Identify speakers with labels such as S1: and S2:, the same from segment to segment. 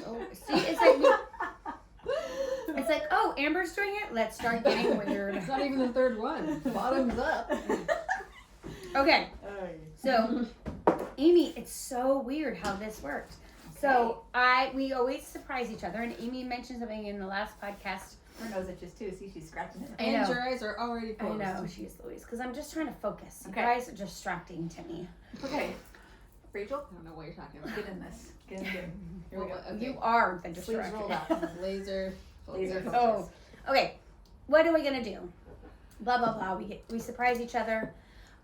S1: So, see, it's like, oh, Amber's doing it. Let's start getting weird.
S2: It's not even the third one. Bottoms up.
S1: Okay. So, Amy, it's so weird how this works. Okay. So we always surprise each other, and Amy mentioned something in the last podcast.
S3: Her nose itches too. See, she's scratching it.
S2: And your eyes are already closed.
S1: I know, she's Louise, because I'm just trying to focus.
S3: Okay.
S1: You guys are distracting to me.
S3: Okay. Rachel?
S2: I don't know what you're talking about.
S3: Get in this. Get in. Here we go.
S1: Okay. You are the
S3: Sleeves
S1: distractor.
S3: rolled up.
S2: Laser
S3: focus.
S1: Oh, okay. What are we gonna do? Blah blah blah. We surprise each other.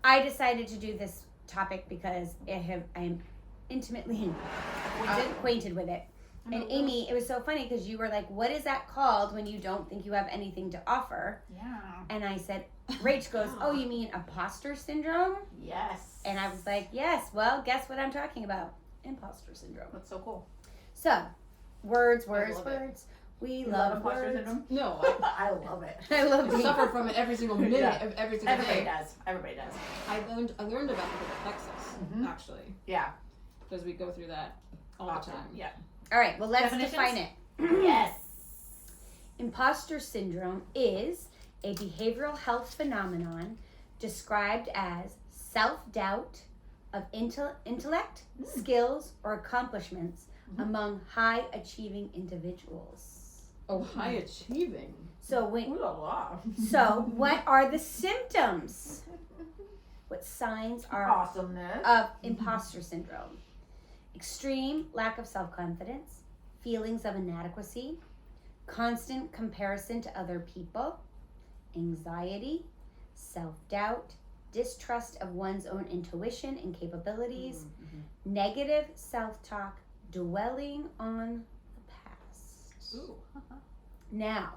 S1: I decided to do this topic because I am intimately acquainted with it. And Amy, it was so funny because you were like, "What is that called when you don't think you have anything to offer?"
S3: Yeah.
S1: And I said, Rach goes, "Oh, you mean imposter syndrome?"
S3: Yes.
S1: And I was like, "Yes. Well, guess what I'm talking about? Imposter syndrome."
S3: That's so cool.
S1: So, words.
S3: It.
S1: We
S3: You
S1: love
S3: imposter
S1: words.
S3: syndrome?
S2: No,
S3: I love it.
S1: I love
S2: I
S1: being
S2: suffer from it every single minute of every single
S3: Everybody
S2: day.
S3: does. Everybody does.
S2: I learned about it in Texas, actually,
S3: Yeah.
S2: because we go through that all the time.
S3: Yeah.
S1: All right, well, let's
S3: Definitions?
S1: define it.
S3: Yes.
S1: Imposter syndrome is a behavioral health phenomenon described as self-doubt of intellect, skills, or accomplishments among high-achieving individuals.
S2: Oh, high achieving.
S1: So
S3: Ooh la la.
S1: So what are the symptoms? What signs are
S3: Awesomeness.
S1: of imposter syndrome? Extreme lack of self-confidence, feelings of inadequacy, constant comparison to other people, anxiety, self-doubt, distrust of one's own intuition and capabilities, negative self-talk, dwelling on the past.
S3: Ooh.
S1: Now,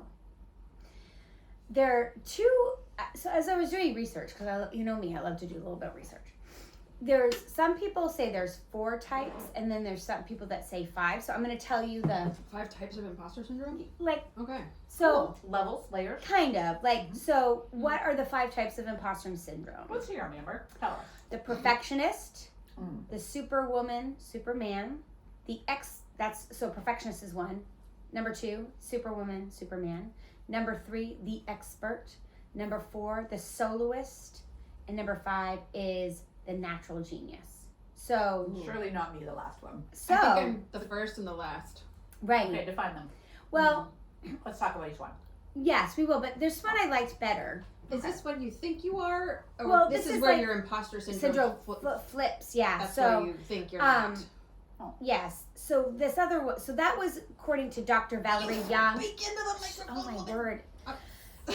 S1: there are two. So as I was doing research, because you know me, I love to do a little bit of research. There's some people say there's 4 types, and then there's some people that say 5. So I'm going to tell you the
S2: 5 types of imposter syndrome? Okay.
S1: So
S3: Cool. Levels, layers.
S1: kind of so what are the 5 types of imposter syndrome?
S3: Let's hear 'em, Amber. Tell us.
S1: The perfectionist, the superwoman, superman, so perfectionist is 1. Number 2, superwoman, superman. Number 3, the expert. Number 4, the soloist. And number 5 is the natural genius. So
S3: Surely not me, the last one.
S1: So
S2: I think I'm the first and the last.
S1: right.
S3: Okay, define them.
S1: Well,
S3: Let's talk about each one.
S1: yes, we will. But there's one I liked better.
S2: Is this what you think you are? Or
S1: Well,
S2: this
S1: this
S2: is
S1: is
S2: where
S1: like
S2: your imposter syndrome,
S1: Syndrome flips. Yeah.
S2: That's
S1: so
S2: where you think you're not.
S1: yes. So this other one. So that was according to Dr. Valerie Young.
S2: Speak into the microphone.
S1: Oh my word.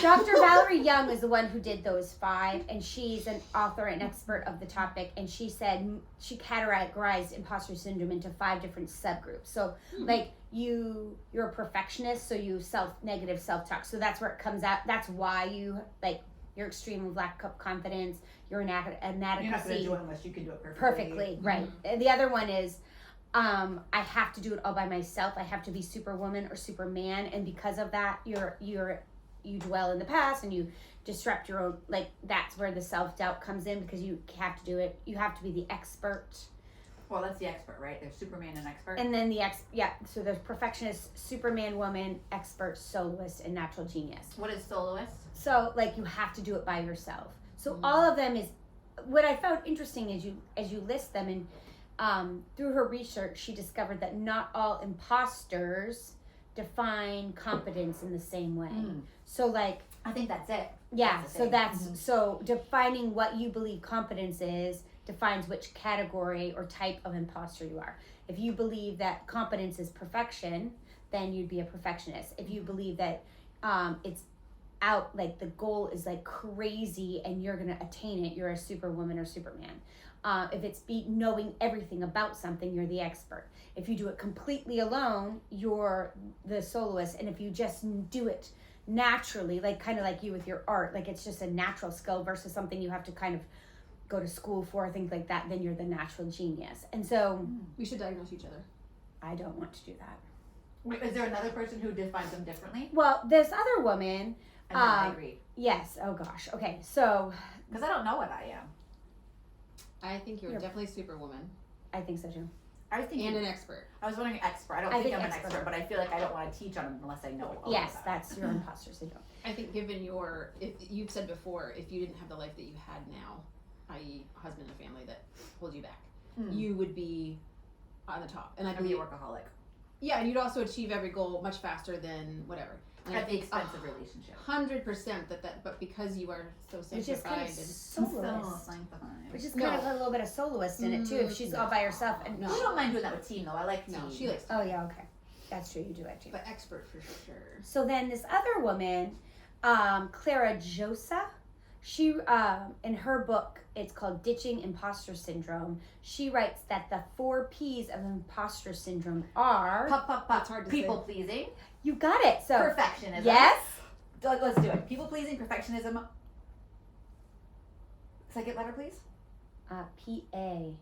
S1: Dr. Valerie Young is the one who did those 5, and she's an author and expert of the topic. And she said she categorized imposter syndrome into 5 different subgroups. So, like you're a perfectionist, so you negative self-talk. So that's where it comes out. That's why you're extreme lack of confidence. You're inadequacy.
S3: You're not going to do it unless you can do it perfectly.
S1: Perfectly, right. And the other one is I have to do it all by myself. I have to be superwoman or superman, and because of that, you dwell in the past and you disrupt your own, that's where the self-doubt comes in, because you have to do it. You have to be the expert.
S3: Well, that's the expert, right? There's Superman and expert.
S1: And then so there's perfectionist, superman, woman, expert, soloist, and natural genius.
S3: What is soloist?
S1: So you have to do it by yourself. So all of them is, what I found interesting is as you list them, and through her research, she discovered that not all imposters define competence in the same way. So
S3: I think that's it.
S1: yeah,
S3: That's the thing.
S1: so defining what you believe competence is defines which category or type of imposter you are. If you believe that competence is perfection, then you'd be a perfectionist. If you believe that it's out, the goal is crazy and you're gonna attain it, you're a superwoman or superman. If it's knowing everything about something, you're the expert. If you do it completely alone, you're the soloist. And if you just do it naturally, kind of like you with your art, it's just a natural skill versus something you have to kind of go to school for, things like that, then you're the natural genius. And so
S2: We should diagnose each other.
S1: I don't want to do that.
S3: Wait, is there another person who defines them differently?
S1: Well, this other woman,
S3: And then I agree.
S1: yes, oh gosh, okay, so
S3: Because I don't know what I am.
S2: I think you're definitely superwoman.
S1: I think so too.
S3: I was thinking,
S2: and an expert.
S3: I was wondering expert. I don't
S1: I
S3: think
S1: think
S3: I'm an
S1: expert.
S3: expert, but I feel like I don't want to teach on it unless I know. all
S1: Yes,
S3: about
S1: that's your imposter syndrome.
S2: I think given your, if you've said before, if you didn't have the life that you had now, i.e. a husband and family that hold you back, you would be on the top. And I
S3: I'd be a
S2: believe,
S3: workaholic.
S2: yeah, and you'd also achieve every goal much faster than whatever. And
S3: At the expense of relationship.
S2: 100% that, but because you are so
S1: Which is kind
S2: sanctified
S1: of
S2: and
S1: soloist.
S3: Sanctified.
S1: Which is kind of a little bit of soloist in it too. If she's all by herself and
S2: No.
S3: I don't mind doing that with team though. I like team.
S2: no, she likes,
S1: oh yeah, okay, that's true. You do it too.
S2: but expert for sure.
S1: So then this other woman, Clara Josa, she in her book, it's called Ditching Imposter Syndrome. She writes that the 4 P's of imposter syndrome are
S2: That's hard to
S3: people
S2: say.
S3: pleasing,
S1: you got it. So
S3: perfectionism.
S1: yes,
S3: Let's do it. People pleasing, perfectionism. Second letter, please.
S1: P-A.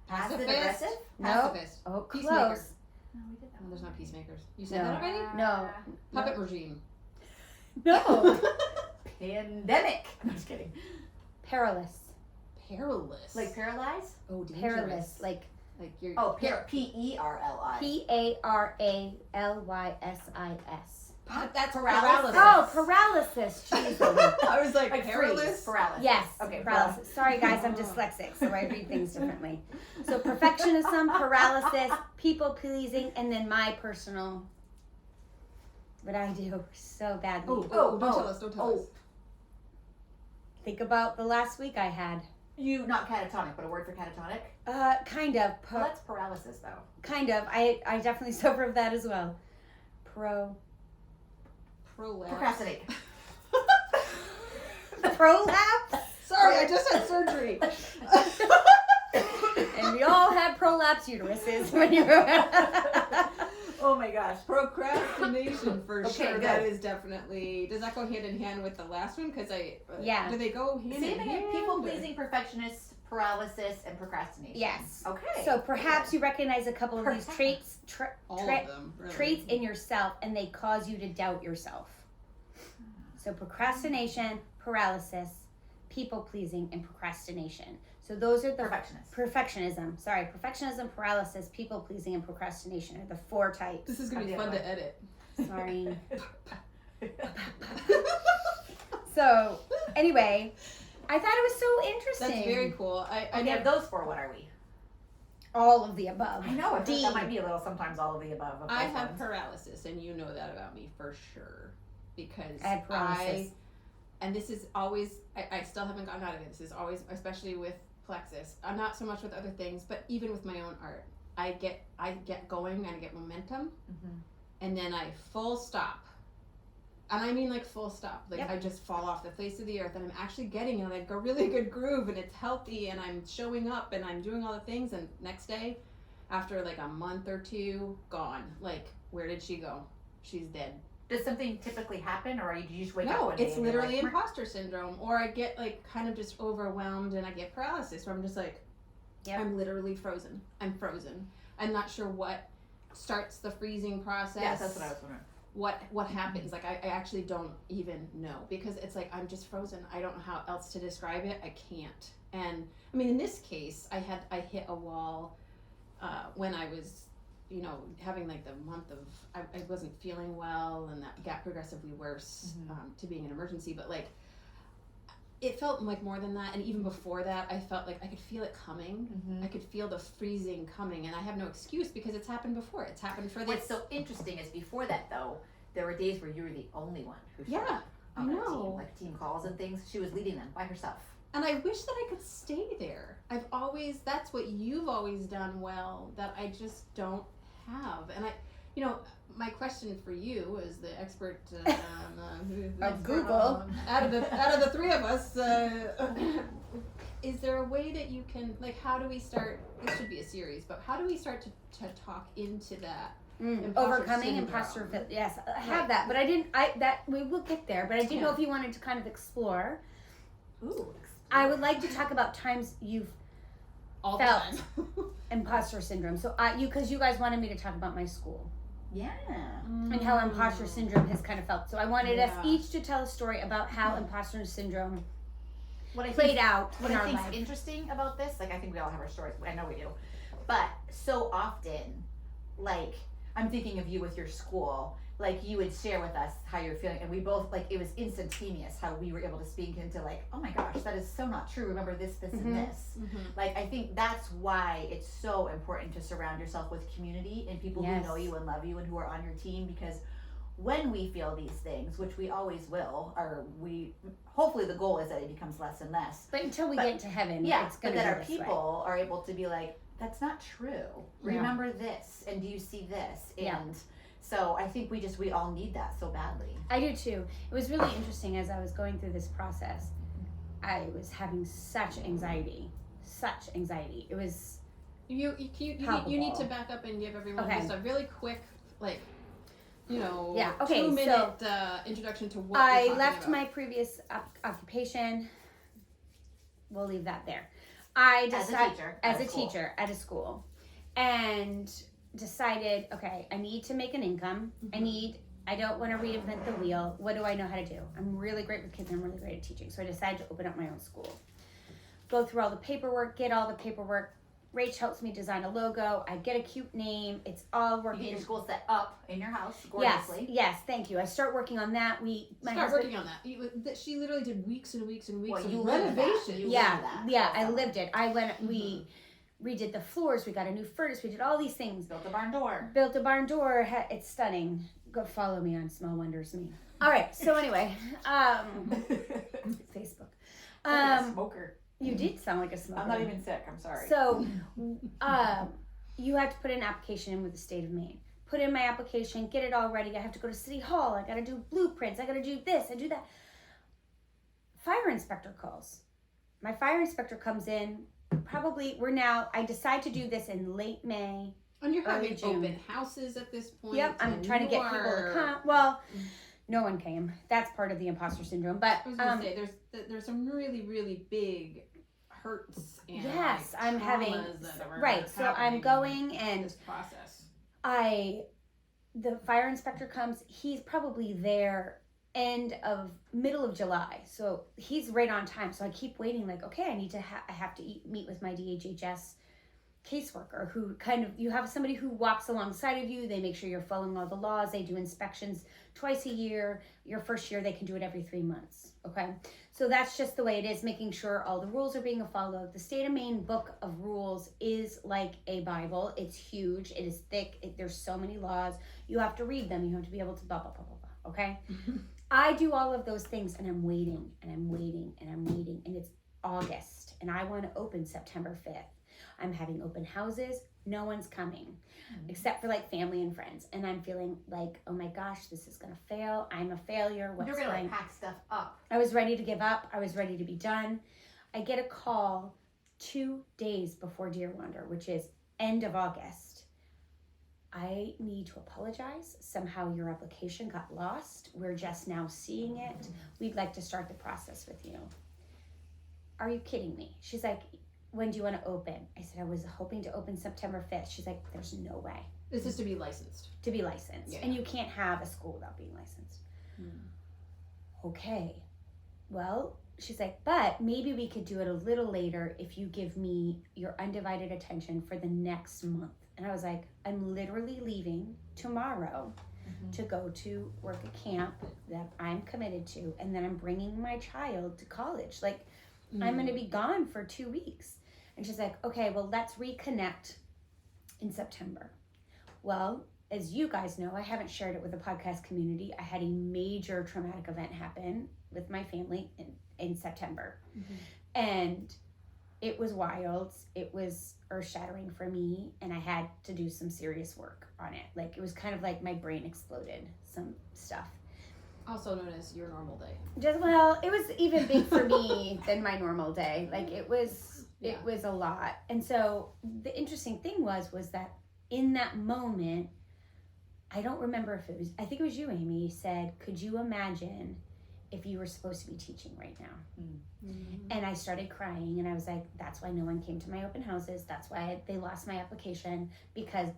S3: Passive
S2: Pacifist?
S3: aggressive.
S1: No.
S2: Pacifist.
S1: Oh,
S2: Peacemaker.
S1: close.
S3: No, we did that.
S2: No, there's not peacemakers. You said
S1: No.
S2: that already?
S1: No.
S2: Puppet regime.
S1: No.
S3: Pandemic. No, just kidding.
S1: Perilous.
S2: Perilous.
S3: Like paralyzed.
S2: oh, dangerous.
S1: Perilous. Like
S2: you're.
S3: Oh, P-E-R-L-I.
S1: P-A-R-A-L-Y-S-I-S.
S2: That's
S3: Paralysis.
S1: Oh, paralysis. Jesus.
S2: I was like,
S3: Like
S2: perilous.
S3: freeze, paralysis.
S1: Yes,
S3: Okay.
S1: paralysis. Sorry, guys, I'm dyslexic, so I read things differently. So perfectionism, paralysis, people pleasing, and then my personal, what I do so badly.
S2: Don't tell us. Don't tell us.
S1: Think about the last week I had.
S3: You, not catatonic, but a word for catatonic?
S1: Kind of.
S3: Well, that's paralysis, though.
S1: Kind of. I definitely suffer of that as well.
S2: Prolapse.
S3: Procrastinate.
S1: Prolapse?
S2: Sorry, I just had surgery.
S1: And we all have prolapse uteruses when you
S3: Oh my gosh.
S2: Procrastination for
S3: Okay,
S2: sure.
S3: good.
S2: That is definitely. Does that go hand in hand with the last one? Because
S1: Yeah.
S2: Do they go hand
S3: Same
S2: in
S3: thing,
S2: hand?
S3: people pleasing, perfectionist, paralysis, and procrastination.
S1: Yes.
S3: Okay.
S1: So perhaps you recognize a couple of these traits,
S2: All of them. Really.
S1: traits in yourself, and they cause you to doubt yourself. So procrastination, paralysis, people pleasing, and procrastination. So those are the
S3: perfectionist.
S1: perfectionism, paralysis, people pleasing, and procrastination are the 4 types.
S2: This is gonna be
S3: the
S2: fun
S3: other
S2: to edit.
S1: Sorry. So anyway, I thought it was so interesting.
S2: That's very cool. I
S3: Okay,
S2: never.
S3: of those 4, what are we?
S1: All of the above.
S3: I know, I
S1: D.
S3: think that might be a little sometimes all of the above. Of
S2: I
S3: those
S2: have
S3: ones.
S2: paralysis, and you know that about me for sure. Because
S1: I had paralysis.
S2: and this is always, I still haven't gotten out of it. This is always, especially with plexus. I'm not so much with other things, but even with my own art, I get going and I get momentum, and then I full stop. And I mean like full stop. Like
S1: Yep.
S2: I just fall off the face of the earth, and I'm actually getting in like a really good groove, and it's healthy, and I'm showing up, and I'm doing all the things, and next day, after like a month or 2, gone. Like, where did she go? She's dead.
S3: Does something typically happen, or do you just wake up
S2: No,
S3: one day
S2: it's
S3: and you're
S2: literally
S3: like,
S2: imposter syndrome, or I get like kind of just overwhelmed and I get paralysis where I'm just like,
S1: Yep.
S2: I'm literally frozen. I'm frozen. I'm not sure what starts the freezing process.
S3: Yes, that's what I was wondering.
S2: What happens? Like I actually don't even know, because it's like I'm just frozen. I don't know how else to describe it. I can't. And I mean, in this case, I hit a wall when I was, having like the month of, I wasn't feeling well, and that got progressively worse to being an emergency. But like, it felt like more than that. And even before that, I felt like I could feel it coming. I could feel the freezing coming, and I have no excuse because it's happened before. It's happened for this.
S3: What's so interesting is before that, though, there were days where you were the only one who showed
S2: Yeah,
S3: up on
S2: I
S3: that
S2: know.
S3: team, like team calls and things. She was leading them by herself.
S2: And I wish that I could stay there. That's what you've always done well, that I just don't have. And my question for you as the expert
S1: Of Google.
S2: out of the 3 of us, is there a way that you can, like, how do we start, this should be a series, but how do we start to talk into that?
S1: Overcoming
S2: syndrome.
S1: imposter. Yes, I have
S2: Right.
S1: that, but we will get there. But I didn't know if you wanted to kind of explore.
S3: Ooh.
S1: I would like to talk about times you've
S2: All
S1: Felt.
S2: the time.
S1: imposter syndrome. So because you guys wanted me to talk about my school
S3: Yeah.
S1: and how imposter syndrome has kind of felt. So I wanted us
S2: Yeah.
S1: each to tell a story about how imposter syndrome
S3: What I
S1: played
S3: think,
S1: out
S3: what
S1: in
S3: I
S1: our
S3: think's
S1: life.
S3: interesting about this, like I think we all have our stories. I know we do. But so often, like, I'm thinking of you with your school, like you would share with us how you're feeling, and we both, like, it was instantaneous how we were able to speak into, like, oh my gosh, that is so not true, remember this, and this. Like, I think that's why it's so important to surround yourself with community and people who know you and love you and who are on your team, because when we feel these things, which we always will, or we, hopefully the goal is that it becomes less and less.
S1: But until we get to heaven,
S3: yeah,
S1: it's going
S3: but
S1: to
S3: that our people are able to be like, that's not true. Remember this, and do you see this? And so I think we all need that so badly.
S1: I do too. It was really interesting as I was going through this process. I was having such anxiety. It was
S2: You need to back up and give everyone just a really quick, like, 2-minute introduction to what
S1: I
S2: you're
S1: left
S2: about.
S1: my previous occupation. We'll leave that there. I decided as a teacher at a school, and decided, okay, I need to make an income. I don't want to reinvent the wheel. What do I know how to do? I'm really great with kids. I'm really great at teaching. So I decided to open up my own school. Go through all the paperwork, get all the paperwork. Rach helps me design a logo. I get a cute name. It's all working.
S3: You get your school set up in your house gorgeously.
S1: Yes, thank you. I start working on that.
S2: Working on that. She literally did weeks and weeks and weeks of
S3: renovation.
S1: I lived it. I went. We redid the floors. We got a new furnace. We did all these things.
S3: Built a barn door.
S1: It's stunning. Go follow me on Small Wonders Me. All right. So anyway, Facebook.
S3: Like a smoker.
S1: You did sound like a smoker.
S3: I'm not even sick. I'm sorry.
S1: So, you have to put an application in with the state of Maine. Put in my application, get it all ready. I have to go to City Hall. I got to do blueprints. I got to do this. I do that. Fire inspector calls. My fire inspector comes in. I decide to do this in late May.
S2: And you're having
S1: June.
S2: open houses at this point.
S1: Yep, I'm trying to get people to come. Well, no one came. That's part of the imposter syndrome. But
S2: I was going to say, there's some really, really big hurts and
S1: I'm having so I'm going and
S2: this process.
S1: The fire inspector comes. He's probably there middle of July, so he's right on time. So I keep waiting, like, okay, I have to meet with my DHHS caseworker, who you have somebody who walks alongside of you. They make sure you're following all the laws. They do inspections twice a year. Your first year, they can do it every 3 months. Okay, so that's just the way it is, making sure all the rules are being followed. The state of Maine book of rules is like a Bible. It's huge. It is thick. There's so many laws. You have to read them. You have to be able to blah blah blah blah blah. Okay. I do all of those things, and I'm waiting and I'm waiting and I'm waiting, and it's August, and I want to open September 5th. I'm having open houses. No one's coming except for like family and friends. And I'm feeling like, oh my gosh, this is going to fail. I'm a failure.
S3: You're going to pack stuff up.
S1: I was ready to give up. I was ready to be done. I get a call 2 days before Deer Wander, which is end of August. I need to apologize. Somehow your application got lost. We're just now seeing it. We'd like to start the process with you. Are you kidding me? She's like, when do you want to open? I said, I was hoping to open September 5th. She's like, there's no way.
S2: This is to be licensed.
S1: To be licensed.
S2: Yeah.
S1: And you can't have a school without being licensed. Okay. Well, she's like, but maybe we could do it a little later if you give me your undivided attention for the next month. And I was like, I'm literally leaving tomorrow to go to work at camp that I'm committed to. And then I'm bringing my child to college. Like, I'm going to be gone for 2 weeks. And she's like, okay, well, let's reconnect in September. Well, as you guys know, I haven't shared it with the podcast community. I had a major traumatic event happen with my family in September. And it was wild. It was earth-shattering for me. And I had to do some serious work on it. Like, it was kind of like my brain exploded, some stuff.
S2: Also known as your normal day.
S1: It was even big for me than my normal day. Like, it was a lot. And so the interesting thing was that in that moment, I don't remember if it was, I think it was you, Amy, said, could you imagine if you were supposed to be teaching right now? And I started crying, and I was like, that's why no one came to my open houses. That's why they lost my application, because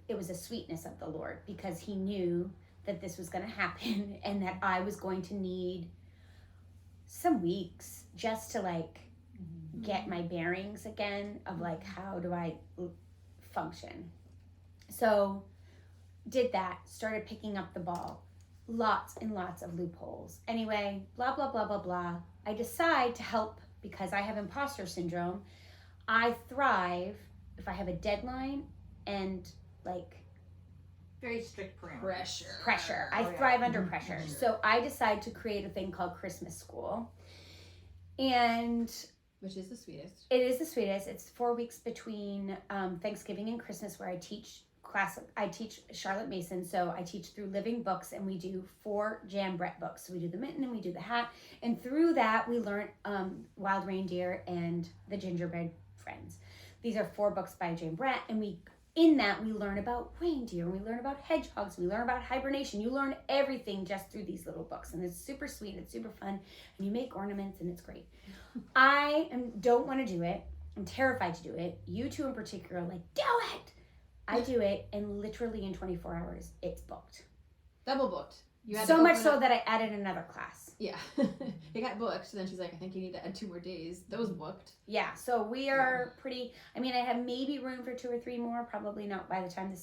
S1: it was a sweetness of the Lord, because he knew that this was going to happen and that I was going to need some weeks just to like get my bearings again of like, how do I function. So did that, started picking up the ball. Lots and lots of loopholes. Anyway, blah, blah, blah, blah, blah. I decide to help because I have imposter syndrome. I thrive if I have a deadline and like
S3: Very strict parameters.
S2: Pressure.
S1: I thrive under pressure. So I decide to create a thing called Christmas School. And
S2: Which is the sweetest.
S1: it is the sweetest. It's 4 weeks between Thanksgiving and Christmas where I teach Charlotte Mason, so I teach through living books, and we do 4 Jan Brett books. So we do the mitten and we do the hat, and through that we learn Wild Reindeer and the Gingerbread Friends. These are 4 books by Jan Brett, and in that we learn about reindeer, and we learn about hedgehogs, we learn about hibernation. You learn everything just through these little books, and it's super sweet, it's super fun, and you make ornaments, and it's great. Don't want to do it. I'm terrified to do it. You two in particular are like, do it! I do it, and literally in 24 hours, it's booked.
S2: Double booked. You had
S1: So
S2: to
S1: much
S2: open
S1: so
S2: up-
S1: that I added another class.
S2: Yeah. It got booked. So then she's like, I think you need to add 2 more days. Those booked.
S1: Yeah, so we are pretty, I have maybe room for 2 or 3 more, probably not by the time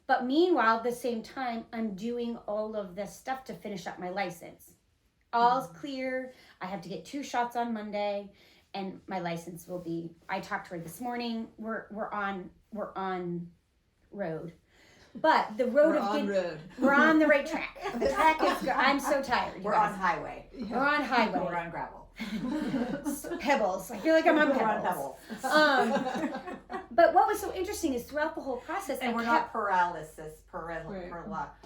S1: but meanwhile, at the same time, I'm doing all of this stuff to finish up my license. All's clear. I have to get 2 shots on Monday, and my license will be, I talked to her this morning, we're on road. But the road we're on the right track. The track is I'm so tired.
S3: We're on highway.
S1: We're on highway.
S3: We're on gravel.
S1: Pebbles. I feel like I'm on
S3: We're on
S1: pebbles.
S3: pebbles.
S1: But what was so interesting is throughout the whole process,
S3: And we're not paralysis.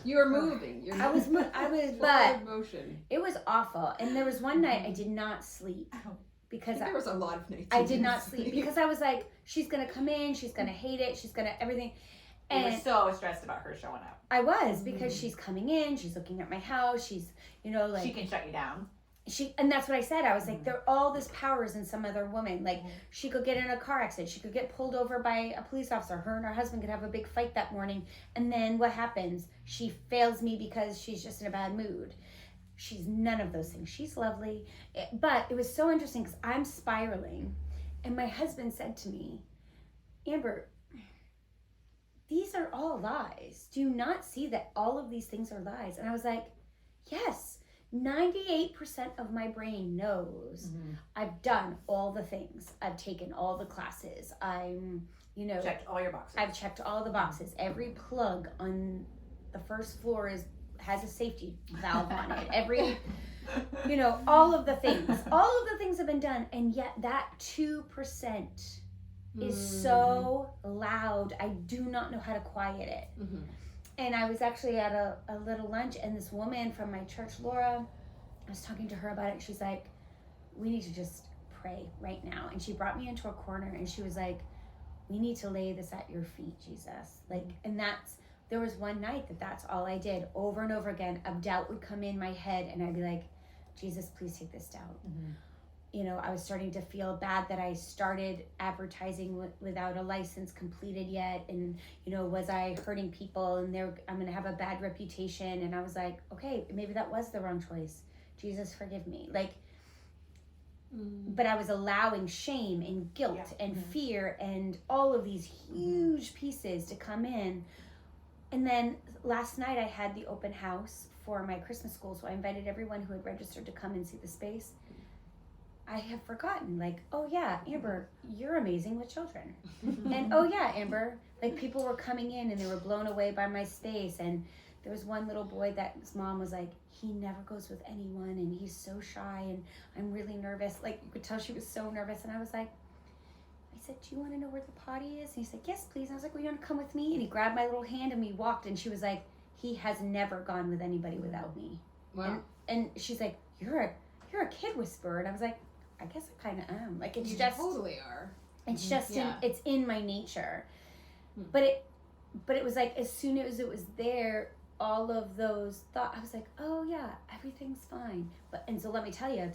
S2: You were moving.
S1: I was, but
S2: forward motion.
S1: it was awful. And there was one night I did not sleep because
S2: There was a lot of nights.
S1: I
S2: you
S1: did
S2: didn't
S1: not sleep because I was like, she's gonna come in, she's gonna hate it, she's gonna everything.
S3: We were
S1: And
S3: so stressed about her showing up.
S1: I was because she's coming in, she's looking at my house, she's like
S3: She can shut you down.
S1: and that's what I said. I was like, there all this power is in some other woman. Like she could get in a car accident, she could get pulled over by a police officer. Her and her husband could have a big fight that morning, and then what happens? She fails me because she's just in a bad mood. She's none of those things. She's lovely, but it was so interesting because I'm spiraling, and my husband said to me, Amber, these are all lies. Do you not see that all of these things are lies? And I was like, yes. 98% of my brain knows I've done all the things. I've taken all the classes. I'm,
S3: Checked all your boxes.
S1: I've checked all the boxes. Every plug on the first floor has a safety valve on it. Every, all of the things. All of the things have been done. And yet that 2% is so loud. I do not know how to quiet it. And I was actually at a little lunch, and this woman from my church, Laura, I was talking to her about it. She's like, we need to just pray right now. And she brought me into a corner, and she was like, we need to lay this at your feet, Jesus. And there was one night that's all I did over and over again. A doubt would come in my head, and I'd be like, Jesus, please take this doubt. I was starting to feel bad that I started advertising without a license completed yet. And, was I hurting people, and I'm going to have a bad reputation. And I was like, okay, maybe that was the wrong choice. Jesus, forgive me. But I was allowing shame and guilt and fear and all of these huge pieces to come in. And then last night I had the open house for my Christmas school. So I invited everyone who had registered to come and see the space. I have forgotten, oh yeah, Amber, you're amazing with children. And oh yeah, Amber, people were coming in and they were blown away by my space. And there was one little boy that his mom was like, he never goes with anyone and he's so shy and I'm really nervous. You could tell she was so nervous. And I was like, I said, do you want to know where the potty is? And he said, yes, please. And I was like, well, you want to come with me? And he grabbed my little hand and we walked, and she was like, he has never gone with anybody without me.
S2: Wow.
S1: And she's like, you're a kid whisperer. And I was like, I guess I kind of am. It's
S2: You
S1: just
S2: totally are.
S1: It's just it's in my nature.
S2: Hmm.
S1: But it was like as soon as it was there, all of those thoughts, I was like, oh yeah, everything's fine. And so let me tell you,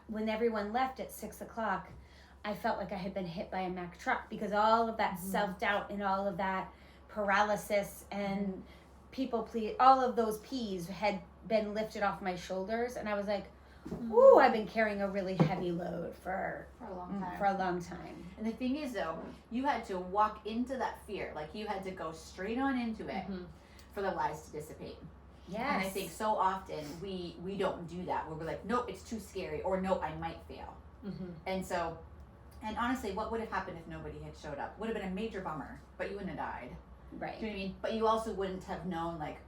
S1: when everyone left at 6:00, I felt like I had been hit by a Mack truck, because all of that self-doubt and all of that paralysis and people please, all of those P's had been lifted off my shoulders, and I was like, ooh, I've been carrying a really heavy load for
S3: a long time.
S1: For a long time.
S3: And the thing is, though, you had to walk into that fear. Like, you had to go straight on into it for the lies to dissipate.
S1: Yes.
S3: And I think so often we don't do that. Where we're like, nope, it's too scary, or no, I might fail. And so, and honestly, what would have happened if nobody had showed up? Would have been a major bummer, but you wouldn't have died.
S1: Right.
S3: Do you know what I mean? But you also wouldn't have known, like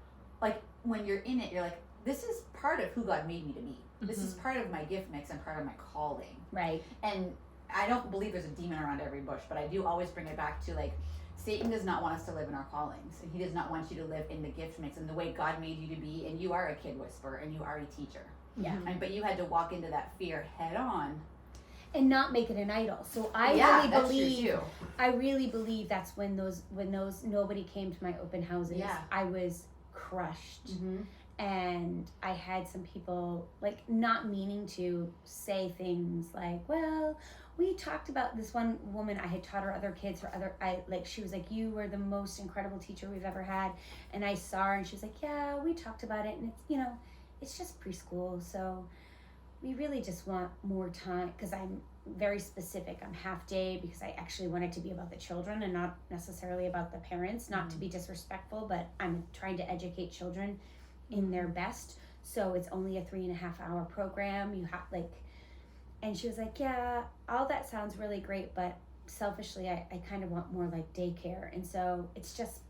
S3: when you're in it, you're like, this is part of who God made me to be. This is part of my gift mix and part of my calling.
S1: Right.
S3: And I don't believe there's a demon around every bush, but I do always bring it back to, like, Satan does not want us to live in our callings, and he does not want you to live in the gift mix and the way God made you to be. And you are a kid whisperer, and you are a teacher.
S1: Yeah.
S3: But you had to walk into that fear head on,
S1: and not make it an idol. So I really believe that's when those nobody came to my open houses.
S3: Yeah.
S1: I was crushed. And I had some people, like, not meaning to say things like, well, we talked about this one woman. I had taught her other kids, she was like, you were the most incredible teacher we've ever had. And I saw her and she was like, yeah, we talked about it. And it's, it's just preschool. So we really just want more time, because I'm very specific. I'm half day because I actually want it to be about the children and not necessarily about the parents, not to be disrespectful, but I'm trying to educate children in their best. So it's only a 3.5 hour program. You have and she was like, yeah, all that sounds really great, but selfishly I kind of want more like daycare. And so it's just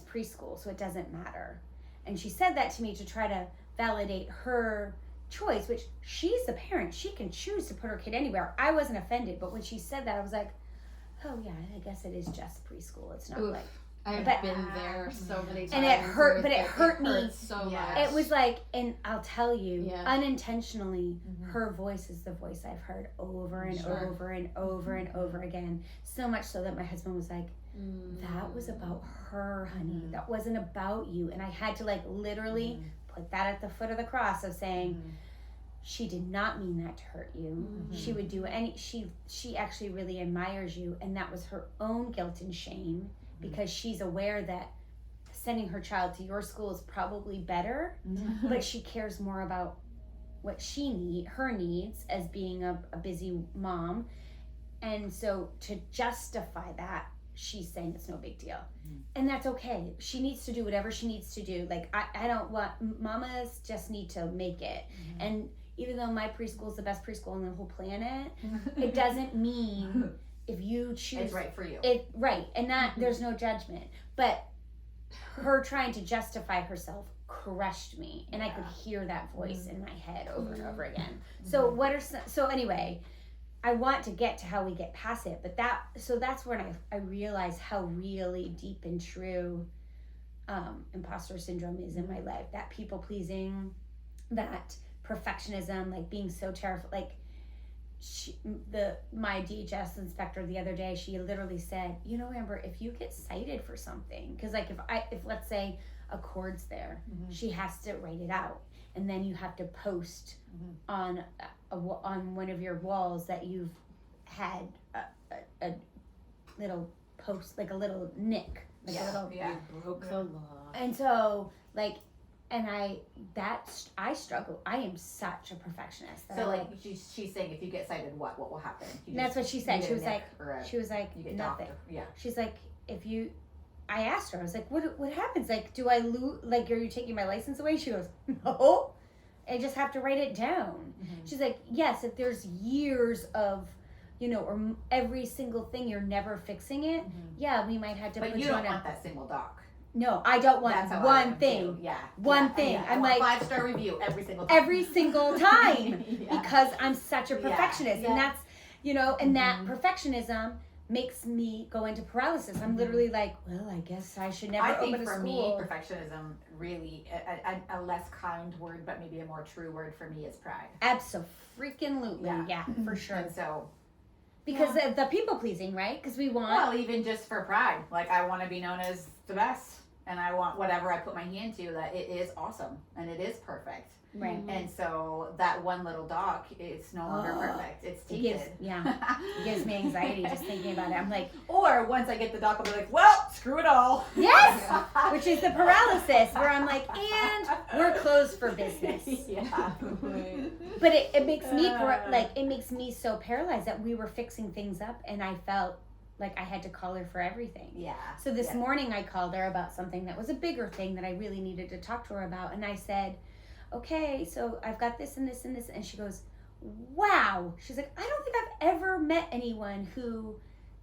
S1: preschool, so it doesn't matter. And she said that to me to try to validate her choice, which she's the parent. She can choose to put her kid anywhere. I wasn't offended, but when she said that, I was like, oh yeah, I guess it is just preschool. It's not like
S2: I've been there so many times.
S1: And it hurt, but it hurt me
S2: so much.
S1: It was like, and I'll tell you, unintentionally, her voice is the voice I've heard over and over and over and over again. So much so that my husband was like, that was about her, honey. That wasn't about you. And I had to literally put that at the foot of the cross of saying, she did not mean that to hurt you. She would do she actually really admires you. And that was her own guilt and shame, because she's aware that sending her child to your school is probably better, but she cares more about what her needs as being a busy mom. And so to justify that, she's saying it's no big deal. And that's okay. She needs to do whatever she needs to do. I don't want, mamas just need to make it. And even though my preschool is the best preschool on the whole planet, it doesn't mean if you choose,
S3: it's right for you.
S1: And that there's no judgment. But her trying to justify herself crushed me, and I could hear that voice in my head over and over again. So so anyway, I want to get to how we get past it, but that's when I realized how really deep and true imposter syndrome is in my life. That people pleasing, that perfectionism, being so terrified. My DHS inspector the other day, she literally said, Amber, if you get cited for something, because if let's say a chord's there, she has to write it out, and then you have to post on one of your walls that you've had a little post, like a little nick,
S2: you broke the law.
S1: And so I struggle. I am such a perfectionist.
S3: She's saying, if you get cited, what will happen?
S1: That's what she said. She was like,
S3: you get
S1: nothing.
S3: Yeah.
S1: She's like, I asked her, I was like, what happens? Do I lose, are you taking my license away? She goes, no, I just have to write it down. She's like, yes, if there's years of, or every single thing, you're never fixing it. Yeah, we might have to
S3: put you don't want that single doc.
S1: No, I don't want one thing.
S3: Yeah.
S1: One thing.
S3: Yeah.
S1: I'm like
S3: 5-star review every single time.
S1: Every single time. Because I'm such a perfectionist.
S3: Yeah.
S1: And that's, and that perfectionism makes me go into paralysis. I'm literally like, well, I guess I should never open a school.
S3: I think for me, perfectionism really, a less kind word, but maybe a more true word for me is pride.
S1: Abso-freaking-lutely. Yeah, for sure.
S3: And so...
S1: Because the people pleasing, right? Because we want...
S3: Well, even just for pride. I want to be known as the best. and I want whatever I put my hand to that it is awesome and it is perfect.
S1: Right.
S3: And so that one little dog, it's no longer perfect. It's
S1: It
S3: tainted.
S1: gives me anxiety just thinking about it. I'm like,
S3: Or once I get the dog, I'll be like, well, screw it all.
S1: yes, which is the paralysis where I'm like, and we're closed for business.
S3: Yeah.
S1: But it makes me it makes me so paralyzed that we were fixing things up, and I felt like I had to call her for everything.
S3: Yeah.
S1: So this morning I called her about something that was a bigger thing that I really needed to talk to her about, and I said, okay, so I've got this and this and this, and she goes, wow. She's like, I don't think I've ever met anyone who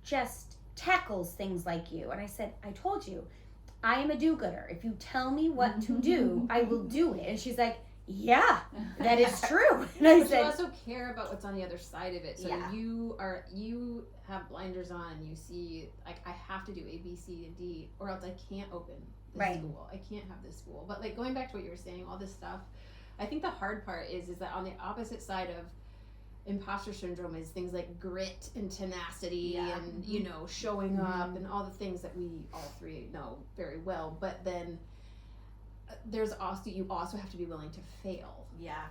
S1: just tackles things like you. And I said, I told you, I am a do-gooder. If you tell me what to do, I will do it. And she's like, yeah, that is true. And I
S2: But
S1: said,
S2: you also care about what's on the other side of it. So
S3: Yeah.
S2: you have blinders on and you see, like, I have to do A, B, C, and D, or else I can't open this
S1: Right.
S2: school. I can't have this school. But like going back to what you were saying, all this stuff, I think the hard part is that on the opposite side of imposter syndrome is things like grit and tenacity
S3: Yeah.
S2: and showing up and all the things that we all three know very well. But then you also have to be willing to fail.
S3: Yeah.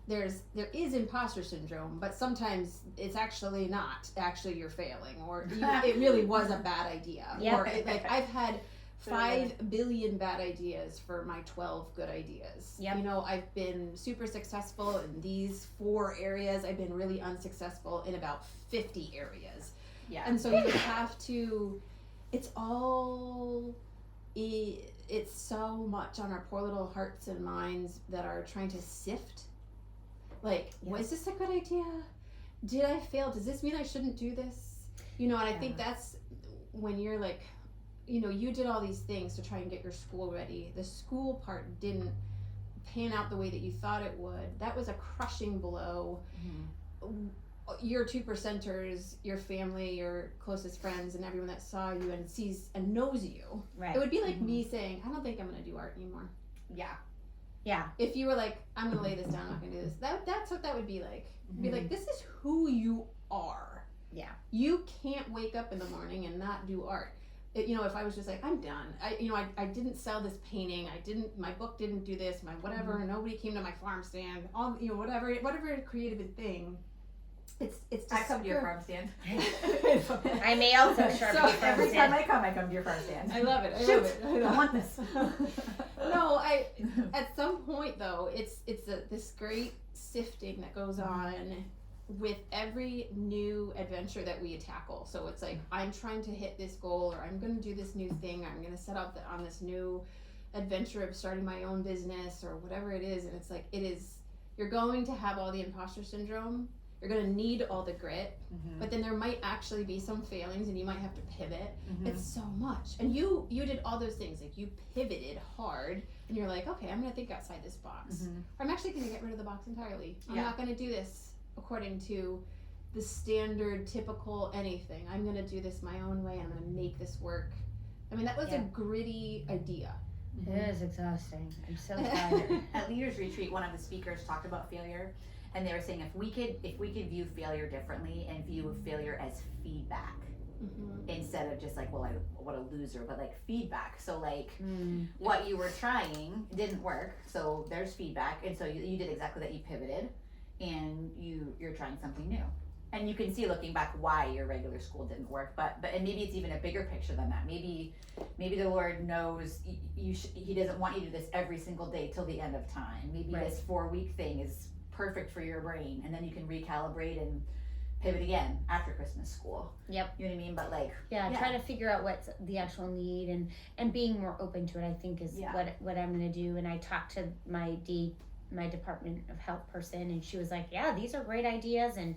S2: There is imposter syndrome, but sometimes it's actually not. Actually, you're failing, or it really was a bad idea.
S1: Yep.
S2: Or I've had 5 billion bad ideas for my 12 good ideas.
S1: Yep.
S2: I've been super successful in these 4 areas. I've been really unsuccessful in about 50 areas.
S3: Yeah.
S2: And so you have to, it's so much on our poor little hearts and minds that are trying to sift. Like, was this a good idea? Did I fail? Does this mean I shouldn't do this? And I think that's when you're like, you did all these things to try and get your school ready. The school part didn't pan out the way that you thought it would. That was a crushing blow.
S3: Mm-hmm.
S2: Your 2%ers, your family, your closest friends, and everyone that saw you and sees and knows you.
S1: right.
S2: It would be like me saying, I don't think I'm going to do art anymore.
S3: Yeah.
S1: Yeah.
S2: If you were like, I'm going to lay this down, I'm not going to do this. That's what that would be like. It'd be like, this is who you are.
S1: Yeah.
S2: You can't wake up in the morning and not do art. If I was just like, I'm done. I didn't sell this painting. My book didn't do this. My whatever. Nobody came to my farm stand. All whatever creative thing. It's just
S3: I come to your farm stand.
S1: I may also sharpen
S2: So
S1: your farm
S3: Every
S1: stand.
S3: time I come to your farm stand.
S2: I love it.
S3: I want this.
S2: No, at some point though, it's this great sifting that goes on with every new adventure that we tackle. So it's like, I'm trying to hit this goal, or I'm going to do this new thing, I'm going to set out on this new adventure of starting my own business or whatever it is. And it's like, you're going to have all the imposter syndrome. You're going to need all the grit, but then there might actually be some failings and you might have to pivot. It's so much. And you did all those things. Like, you pivoted hard and you're like, okay, I'm going to think outside this box. Or I'm actually going to get rid of the box entirely. I'm not going to do this according to the standard, typical anything. I'm going to do this my own way. I'm going to make this work. I mean, that was a gritty idea.
S1: It is exhausting. I'm so tired.
S3: At Leaders Retreat, one of the speakers talked about failure, and they were saying if we could view failure differently and view failure as feedback instead of just like, well, what a loser, but like feedback. So like what you were trying didn't work, so there's feedback, and so you did exactly that. You pivoted, and you're trying something new. And you can see looking back why your regular school didn't work, but and maybe it's even a bigger picture than that. Maybe the Lord knows He doesn't want you to do this every single day till the end of time. Maybe this 4-week thing is perfect for your brain, and then you can recalibrate and pivot again after Christmas school.
S1: Yep.
S3: You know what I mean? But like,
S1: try to figure out what's the actual need and being more open to it, I think is what I'm going to do. And I talked to my Department of Health person, and she was like, yeah, these are great ideas, and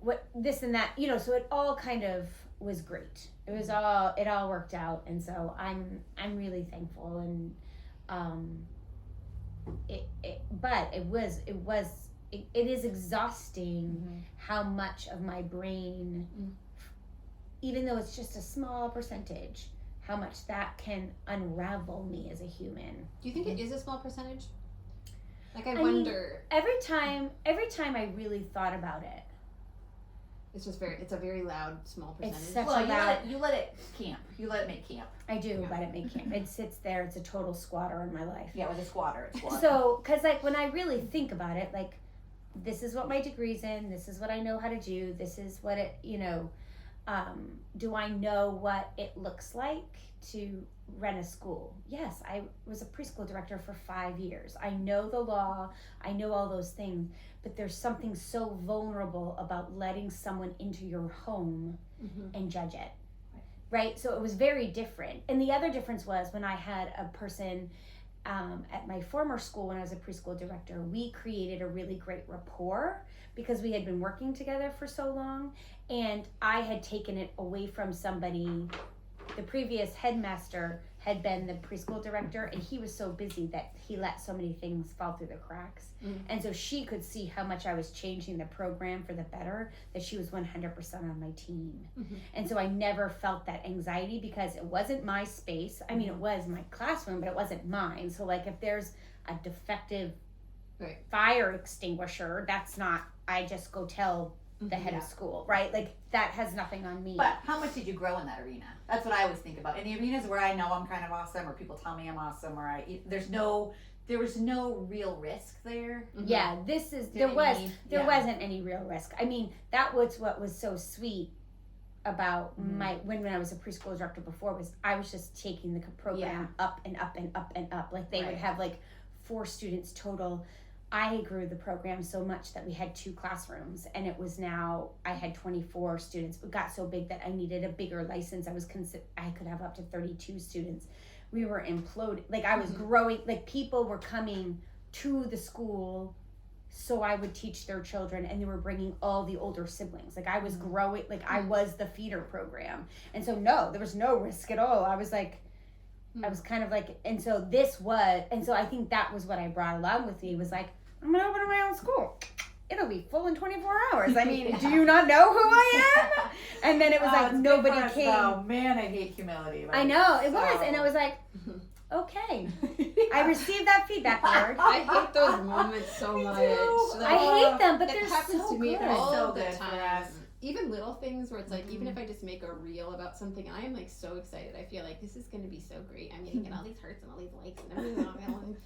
S1: what this and that, so it all kind of was great. It all worked out. And so I'm really thankful. And, it is exhausting how much of my brain, even though it's just a small percentage, how much that can unravel me as a human.
S2: Do you think it is a small percentage? Like, I wonder.
S1: Every time I really thought about it,
S2: It's just it's a very loud, small percentage.
S1: It's such
S3: Well,
S1: a loud.
S3: you let it camp. You let it make camp.
S1: I do
S2: Yeah.
S1: let it make camp. It sits there. It's a total squatter in my life.
S3: Yeah, with a squatter.
S1: So, because like when I really think about it, like this is what my degree's in. This is what I know how to do. This is what it, do I know what it looks like to run a school? Yes, I was a preschool director for 5 years. I know the law. I know all those things. But there's something so vulnerable about letting someone into your home and judge it. Right? So it was very different. And the other difference was when I had a person at my former school when I was a preschool director, we created a really great rapport because we had been working together for so long, and I had taken it away from somebody. The previous headmaster had been the preschool director, and he was so busy that he let so many things fall through the cracks. And so she could see how much I was changing the program for the better, that she was 100% on my team. And so I never felt that anxiety because it wasn't my space. I mean, it was my classroom, but it wasn't mine. So like if there's a defective fire extinguisher, that's not, I just go tell the head of school, right? Like that has nothing on me.
S3: But how much did you grow in that arena? That's what I always think about. In the arenas where I know I'm kind of awesome, or people tell me I'm awesome, or there was no real risk there.
S1: Yeah, there wasn't any real risk. I mean, that was what was so sweet about when I was a preschool director before, was I was just taking the program up and up and up and up. Like they would have like 4 students total. I grew the program so much that we had 2 classrooms, and it was now I had 24 students. It got so big that I needed a bigger license. I could have up to 32 students. We were imploding. Like I was growing. Like people were coming to the school, so I would teach their children, and they were bringing all the older siblings. Like I was growing. Like I was the feeder program, and so no, there was no risk at all. I was like. I was kind of like, and so I think that was what I brought along with me, was like, I'm going to open my own school. It'll be full in 24 hours. I mean, do you not know who I am? And then it was like, nobody came.
S3: Oh man, I hate humility.
S1: I know, it was. And I was like, okay. I received that feedback, Lord.
S2: I hate those moments so much.
S1: I hate them, but they're
S2: happens
S1: so
S2: to me
S1: good.
S2: all
S3: So
S2: the
S3: good for
S2: time.
S3: us.
S2: Even little things where it's like, even if I just make a reel about something, I am like so excited. I feel like this is going to be so great. I'm going to get all these hearts and all these likes and everything.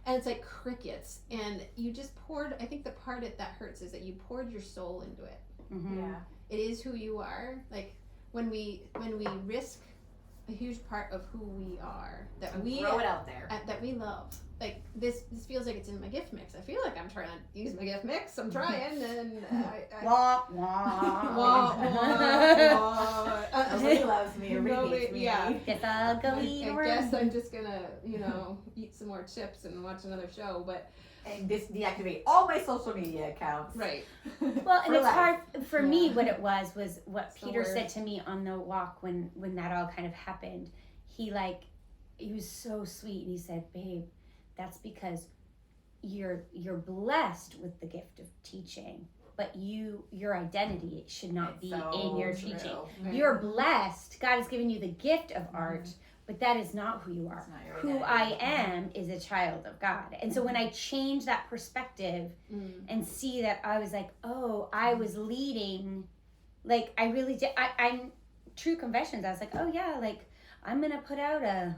S2: And it's like crickets. And you just poured, I think the part that hurts is that you poured your soul into it.
S3: Yeah.
S2: It is who you are. Like when we risk a huge part of who we are, that we
S3: throw it out there,
S2: that we love. Like this feels like it's in my gift mix. I feel like I'm trying to use my gift mix. I'm trying, and
S1: Wah, wah.
S2: Wah, wah.
S3: Nobody loves me. Everybody hates me.
S2: Yeah.
S1: Get the gully
S2: I guess I'm just gonna, eat some more chips and watch another show. But
S3: And deactivate all my social media accounts.
S2: right.
S1: Well, and
S3: For
S1: it's
S3: life.
S1: hard for me. What it was what
S2: It's the
S1: Peter said
S2: worst.
S1: to me on the walk when that all kind of happened. He was so sweet, and he said, "Babe, that's because you're blessed with the gift of teaching, but your identity should not be in your teaching.
S2: Right.
S1: You're blessed. God has given you the gift of art, but that is not who you are.
S3: It's not your
S1: Who
S3: identity.
S1: I am is a child of God." And so when I change that perspective and see that, I was like, oh, I was leading, like I really did. I'm true confessions. I was like, oh yeah, like I'm gonna put out a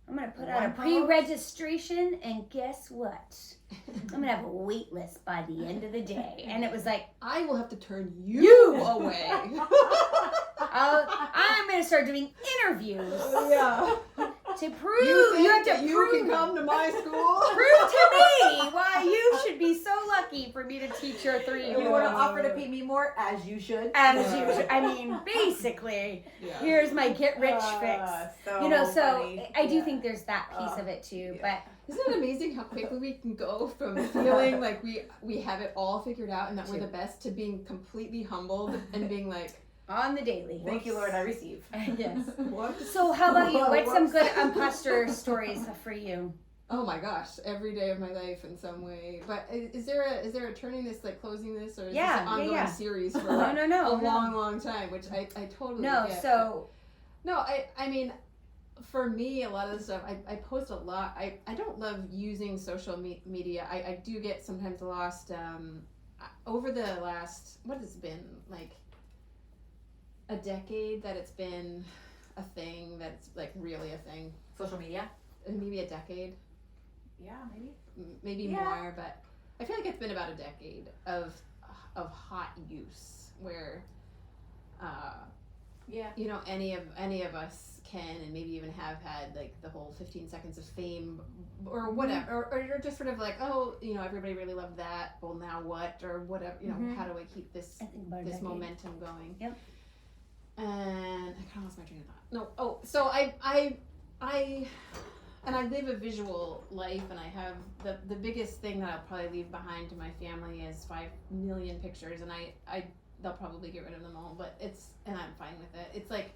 S3: One
S1: pre-registration, and guess what? I'm gonna have a wait list by the end of the day. And it was like,
S2: I will have to turn you away.
S1: I'm gonna start doing interviews
S2: Yeah.
S1: to prove you
S2: can come to my school.
S1: prove to me why you should be so lucky for me to teach your 3-year-old.
S3: You want to offer to pay me more, as you should.
S1: As you should. I mean, basically, here's my get rich fix. So
S3: funny.
S1: I do think there's that piece of it too.
S3: yeah.
S2: Isn't it amazing how quickly we can go from feeling like we have it all figured out and that we're the best, to being completely humbled and being like,
S1: On the daily.
S3: Thank you, Lord, I receive.
S1: Yes.
S2: what?
S1: So how about you? What's some
S2: Whoops.
S1: good imposter stories for you?
S2: Oh my gosh, every day of my life in some way. But is there a turning this, like closing this, or is this an ongoing series for
S1: No.
S2: a long time, which I totally
S1: No,
S2: get.
S1: so
S2: No, I mean, for me, a lot of the stuff, I post a lot. I don't love using social media. I do get sometimes lost over the last, what has it been, like a decade that it's been a thing that's like really a thing.
S3: Social media?
S2: Maybe a decade.
S3: Yeah, maybe.
S2: Maybe
S3: Yeah.
S2: more, but I feel like it's been about a decade of hot use where
S3: Yeah.
S2: you know, any of us can, and maybe even have had like the whole 15 seconds of fame or whatever, or you're just sort of like, oh, you know, everybody really loved that, well now what, or whatever, you know, how do I keep this
S1: I think about a
S2: this
S1: decade.
S2: momentum going?
S1: Yep.
S2: And I kind of lost my train of thought. No, oh, so I live a visual life, and I have the biggest thing that I'll probably leave behind to my family is 5 million pictures, and they'll probably get rid of them all, but and I'm fine with it. It's like,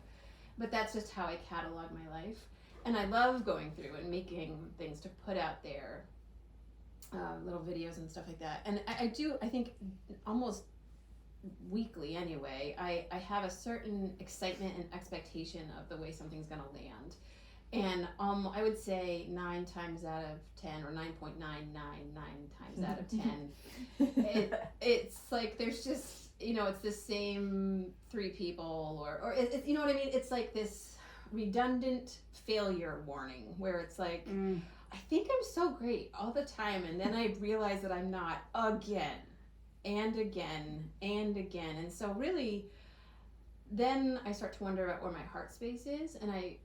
S2: but that's just how I catalog my life, and I love going through and making things to put out there, little videos and stuff like that. And I think almost weekly anyway, I have a certain excitement and expectation of the way something's gonna land. And I would say 9 times out of 10, or 9.999 times out of 10, it's like there's just, you know, it's the same 3 people, or it's, you know what I mean? It's like this redundant failure warning where it's like, I think I'm so great all the time, and then I realize that I'm not again and again and again. And so really, then I start to wonder about where my heart space is, and I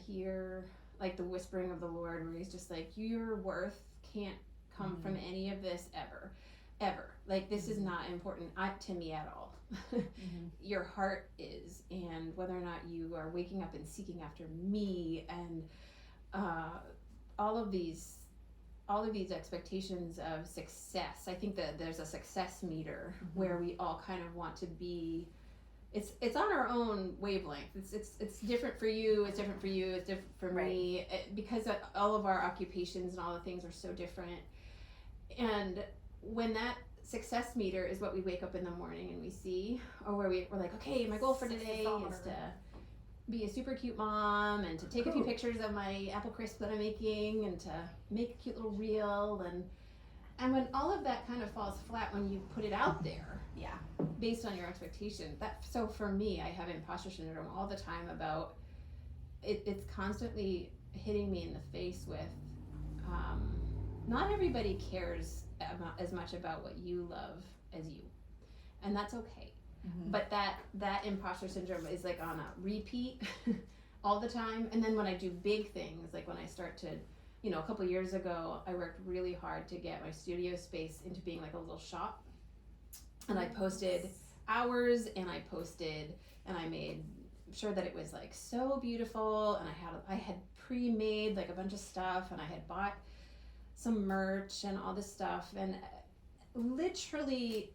S2: hear like the whispering of the Lord, where he's just like, your worth can't come from any of this ever. Like, this is not important to me at all. Your heart is, and whether or not you are waking up and seeking after me, and all of these expectations of success. I think that there's a success meter where we all kind of want to be. It's on our own wavelength. It's different for you. It's different for you. It's different for me, because all of our occupations and all the things are so different. And when that success meter is what we wake up in the morning and we see, or where we're like, okay, my goal for today is to be a super cute mom, and to take a few pictures of my apple crisp that I'm making, and to make a cute little reel, and when all of that kind of falls flat when you put it out there, based on your expectation, so for me, I have imposter syndrome all the time about it. It's constantly hitting me in the face with not everybody cares as much about what you love as you, and that's okay. But that imposter syndrome is like on a repeat all the time. And then when I do big things, like when I start to, you know, a couple years ago, I worked really hard to get my studio space into being like a little shop. And I posted hours, and I made sure that it was like so beautiful. And I had pre-made like a bunch of stuff, and I had bought some merch and all this stuff. And literally,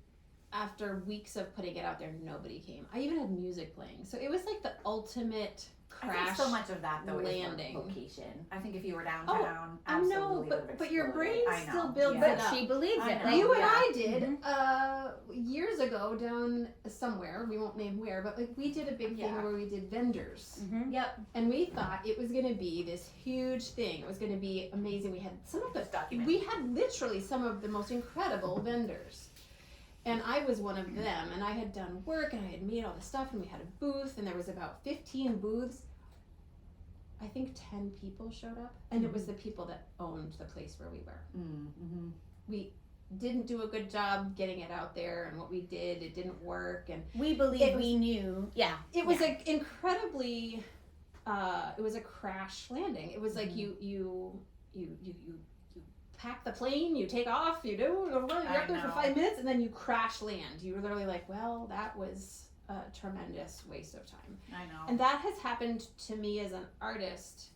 S2: after weeks of putting it out there, nobody came. I even had music playing. So it was like the ultimate crash landing.
S3: I think so much of that, though, is location. I think if you were downtown, absolutely would have
S2: but your brain
S3: exploded.
S2: still builds
S1: But
S2: it up.
S1: she believes it.
S3: I know.
S2: You and I did years ago down somewhere. We won't name where, but like we did a big thing where we did vendors.
S3: Yep.
S2: And we thought it was going to be this huge thing. It was going to be amazing. We had we had literally some of the most incredible vendors. And I was one of them, and I had done work, and I had made all the stuff, and we had a booth, and there was about 15 booths. I think 10 people showed up, and it was the people that owned the place where we were. We didn't do a good job getting it out there, and what we did, it didn't work, and
S1: we believe we knew.
S2: It was an incredibly, it was a crash landing. It was like you pack the plane, you take off, you're up there for 5 minutes, and then you crash land. You were literally like, well, that was a tremendous waste of time.
S3: I know.
S2: And that has happened to me as an artist.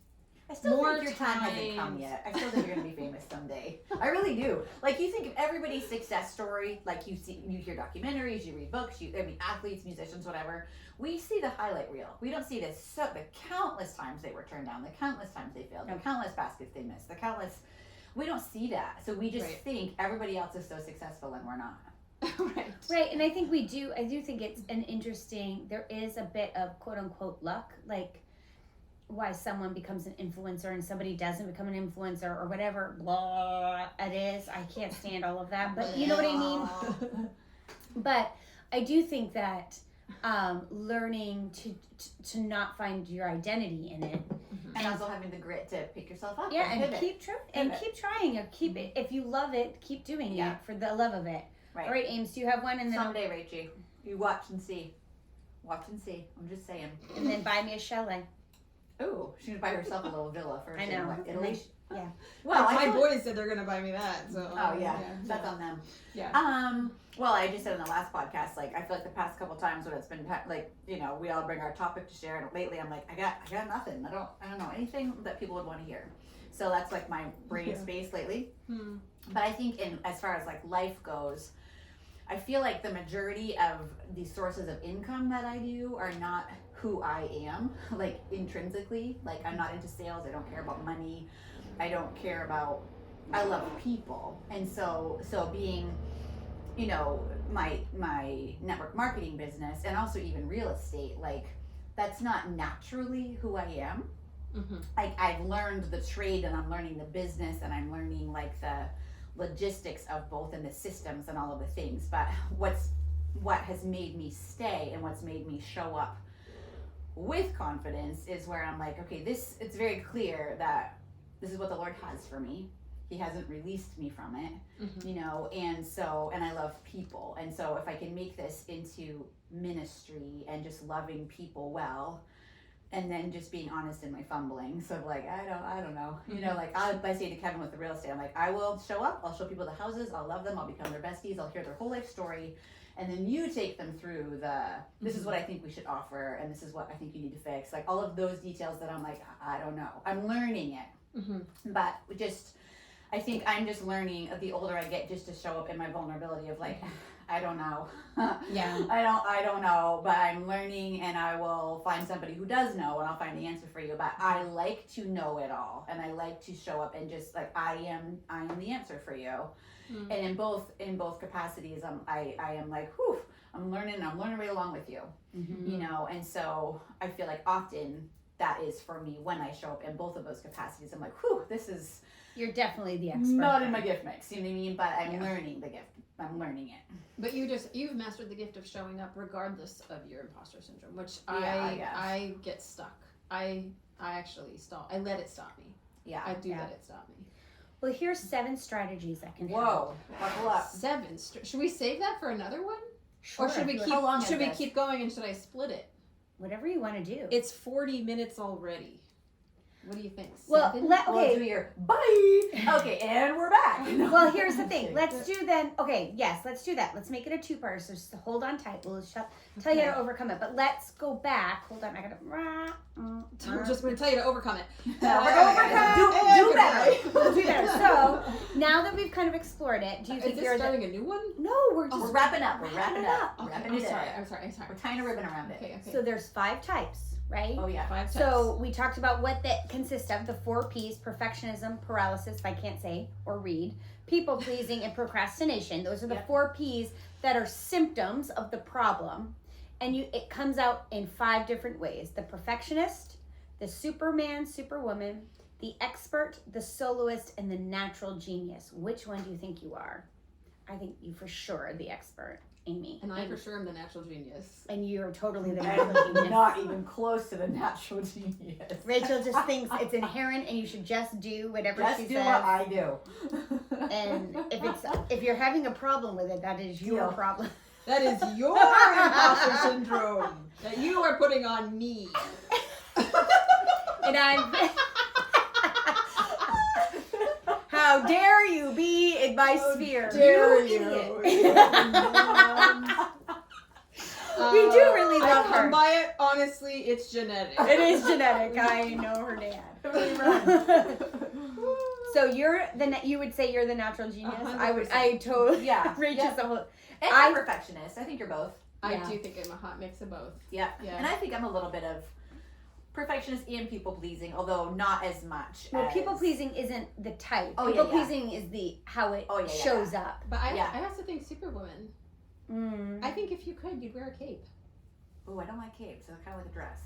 S3: I still think your time hasn't come yet. I still think you're going to be famous someday. I really do. Like, you think of everybody's success story, like you hear documentaries, you read books, athletes, musicians, whatever. We see the highlight reel. We don't see the countless times they were turned down, the countless times they failed, the countless baskets they missed, we don't see that. So we just think everybody else is so successful and we're not.
S1: Right, and I think we do. I do think it's an interesting. There is a bit of quote unquote luck, like why someone becomes an influencer and somebody doesn't become an influencer or whatever. Blah, it is. I can't stand all of that, but you know what I mean. But I do think that learning to not find your identity in it.
S3: And also having the grit to pick yourself up.
S1: Yeah, and
S3: pivot.
S1: keep trying it. Keep it. If you love it, keep doing it for the love of it.
S3: Right.
S1: All right, Ames, do you have one? And then
S3: Someday, Rachie, you watch and see. Watch and see. I'm just saying.
S1: and then buy me a chalet.
S3: Ooh, she's gonna buy herself a little villa first.
S1: I know.
S3: In what, Italy?
S1: Yeah.
S3: Well,
S4: my
S3: I
S4: boys said they're gonna buy me that. So.
S3: Oh yeah, that's on them.
S4: Yeah.
S3: Well, I just said in the last podcast, like I feel like the past couple times when it's been like, you know, we all bring our topic to share, and lately I'm like, I got nothing. I don't know anything that people would want to hear. So that's like my brain space lately. But I think as far as like life goes, I feel like the majority of the sources of income that I do are not who I am, like intrinsically. Like I'm not into sales. I don't care about money. I don't care about. I love people, and so being, you know, my network marketing business and also even real estate, like that's not naturally who I am. Like I've learned the trade and I'm learning the business and I'm learning like the logistics of both and the systems and all of the things. But what has made me stay and what's made me show up with confidence is where I'm like, okay, it's very clear that this is what the Lord has for me. He hasn't released me from it, you know, and I love people. And so if I can make this into ministry and just loving people well, and then just being honest in my fumbling. So like, I don't know, you know, like I say to Kevin with the real estate, I'm like, I will show up, I'll show people the houses, I'll love them, I'll become their besties, I'll hear their whole life story. And then you take them through this is what I think we should offer, and this is what I think you need to fix. Like all of those details that I'm like, I don't know. I'm learning it. But I think I'm just learning the older I get just to show up in my vulnerability of like, I don't know.
S1: Yeah.
S3: I don't know, but I'm learning and I will find somebody who does know and I'll find the answer for you. But I like to know it all and I like to show up and just like, I am the answer for you. And in both capacities, I am like, whew, I'm learning right along with you, you know? And so I feel like often that is for me when I show up in both of those capacities. I'm like, whew, this is...
S1: You're definitely the expert.
S3: Not in my gift mix, you know what I mean? But I'm learning the gift. I'm learning it.
S2: But you've mastered the gift of showing up regardless of your imposter syndrome, which I get stuck. I actually stall. I let it stop me.
S3: Yeah.
S2: I do let it stop me.
S1: Well, here's 7 strategies that can help.
S3: Whoa, buckle up.
S2: 7. Should we save that for another one?
S1: Sure.
S2: Or should we
S3: How long is
S2: we
S3: this?
S2: keep going and should I split it?
S1: Whatever you want to do.
S2: It's 40 minutes already. What do you think?
S1: Well,
S2: 7?
S3: We'll do your bye. Okay, and we're back.
S1: Well, here's the thing. Let's do then. Okay, yes, let's do that. Let's make it a 2-part. So just hold on tight. We'll tell you how to overcome it. But let's go back. Hold on. I gotta.
S2: We're just going to tell you to overcome it.
S3: Do better.
S1: We'll do better. So now that we've kind of explored it, do you think
S2: Is
S1: you're
S2: this starting a new one?
S1: No, we're just
S3: We're wrapping up. We're wrapping up.
S1: Okay,
S3: Wrapping
S2: I'm
S3: it
S2: sorry.
S3: up.
S2: I'm sorry.
S3: We're tying a ribbon around it.
S2: Okay.
S1: So there's 5 types, right?
S3: Oh yeah.
S2: 5
S1: So we talked about what that consists of, the 4 P's: perfectionism, paralysis, if I can't say or read, people pleasing, and procrastination. Those are the 4 P's that are symptoms of the problem. And it comes out in 5 different ways: the perfectionist, the superman, superwoman, the expert, the soloist, and the natural genius. Which one do you think you are? I think you for sure are the expert, Amy.
S2: And I for sure am the natural genius.
S1: And you're totally the natural
S3: I'm
S1: genius.
S3: not even close to the natural genius.
S1: Rachel just thinks it's inherent and you should just do whatever
S3: Just
S1: she
S3: do
S1: says.
S3: what I do.
S1: And if you're having a problem with it, that is your
S3: Deal.
S1: problem.
S4: That is your imposter syndrome that you are putting on me.
S1: And I'm how dare you be in my sphere?
S4: Dare
S1: You
S4: you.
S1: idiot. We do really love
S4: I come
S1: her.
S4: by it, honestly, it's genetic.
S1: It is genetic. I know her dad. So you would say you're the natural genius.
S2: 100%.
S1: I totally.
S3: Yeah.
S1: Rachel's the whole.
S3: And I'm a perfectionist. I think you're both.
S2: I
S1: Yeah.
S2: do think I'm a hot mix of both.
S3: Yeah.
S2: Yeah.
S3: And I think I'm a little bit of perfectionist and people pleasing, although not as much.
S1: Well,
S3: as...
S1: people pleasing isn't the type.
S3: Oh,
S1: People
S3: yeah, yeah.
S1: pleasing is the how it
S3: Oh, yeah, yeah,
S1: shows
S3: yeah.
S1: up.
S2: But I
S3: Yeah.
S2: also think superwoman.
S1: Mm.
S2: I think if you could, you'd wear a cape.
S3: Oh, I don't like capes. I kind of like a dress.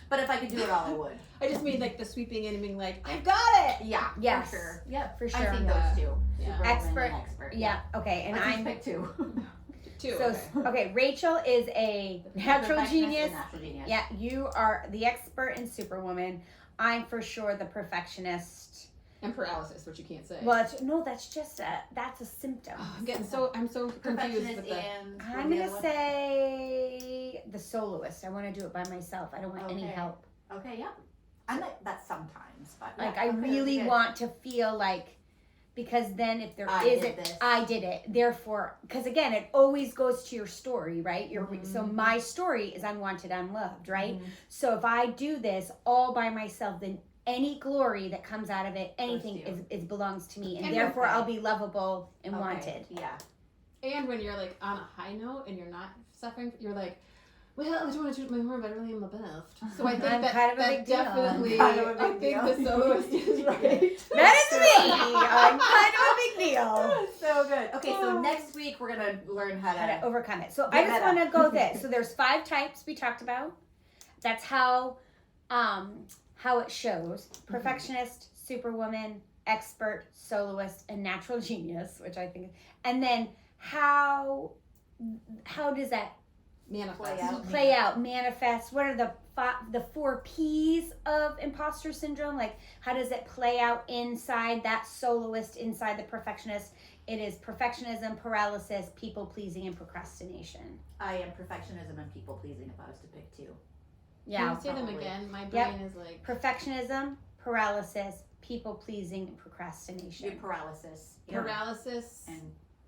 S3: But if I could do it all, I would.
S2: I just mean like the sweeping in and being like, I've got it!
S3: Yeah.
S1: Yes.
S3: For sure. Yep.
S1: For
S3: I
S1: sure.
S3: think
S2: Yeah.
S3: those two.
S2: Yeah.
S3: Superwoman
S1: Expert.
S3: and expert.
S1: Yeah. Okay. And
S3: Let's
S1: I'm
S3: pick 2.
S2: Two.
S1: So, okay, Rachel is a natural
S3: Perfectionist
S1: genius.
S3: and natural genius.
S1: Yeah, you are the expert and superwoman. I'm for sure the perfectionist.
S2: And paralysis, which you can't say.
S1: Well, that's just that's a symptom.
S2: Oh, I'm so confused
S3: Perfectionist
S2: with the.
S3: and
S1: I'm gonna say the soloist. I want to do it by myself. I don't want any
S3: Okay.
S1: help.
S3: Okay, yeah. I'm like that sometimes, but
S1: Like
S3: yeah,
S1: I
S3: okay,
S1: really
S3: that's good.
S1: want to feel like, because then if there
S3: I
S1: isn't,
S3: did this.
S1: I did it. Therefore, because again, it always goes to your story, right? So
S3: Mhm.
S1: my story is unwanted, unloved, right?
S3: Mhm.
S1: So if I do this all by myself, then any glory that comes out of it, anything
S3: to you.
S1: is belongs to me, and
S2: And
S1: therefore
S3: okay.
S1: I'll be lovable and
S3: Okay,
S1: wanted.
S3: Yeah.
S2: And when you're like on a high note and you're not suffering, you're like, well, I don't want to toot my horn, but I really am the best. So I think
S1: I'm
S2: that,
S1: kind of a
S2: that
S1: big deal.
S2: definitely,
S3: I'm kind of a
S2: I
S3: big
S2: think
S3: deal.
S2: the soloist is right.
S1: That is me. I'm kind of a big deal.
S3: So good. Okay, so next week we're gonna learn how
S1: How to
S3: to.
S1: overcome it. So
S3: Get
S1: I just
S3: meta.
S1: want to go this. So there's 5 types we talked about. That's how it shows: perfectionist, superwoman, expert, soloist, and natural genius, which I think. And then how does that
S2: Manifest.
S1: play out, manifest? What are the 4 P's of imposter syndrome? Like, how does it play out inside that soloist, inside the perfectionist? It is perfectionism, paralysis, people pleasing, and procrastination.
S3: I am perfectionism and people pleasing. If I was to pick 2.
S1: Yeah.
S2: Can you say them
S3: probably.
S2: again? My brain is like.
S1: Perfectionism, paralysis, people pleasing, and
S3: Your
S1: procrastination.
S3: paralysis.
S2: Paralysis
S3: And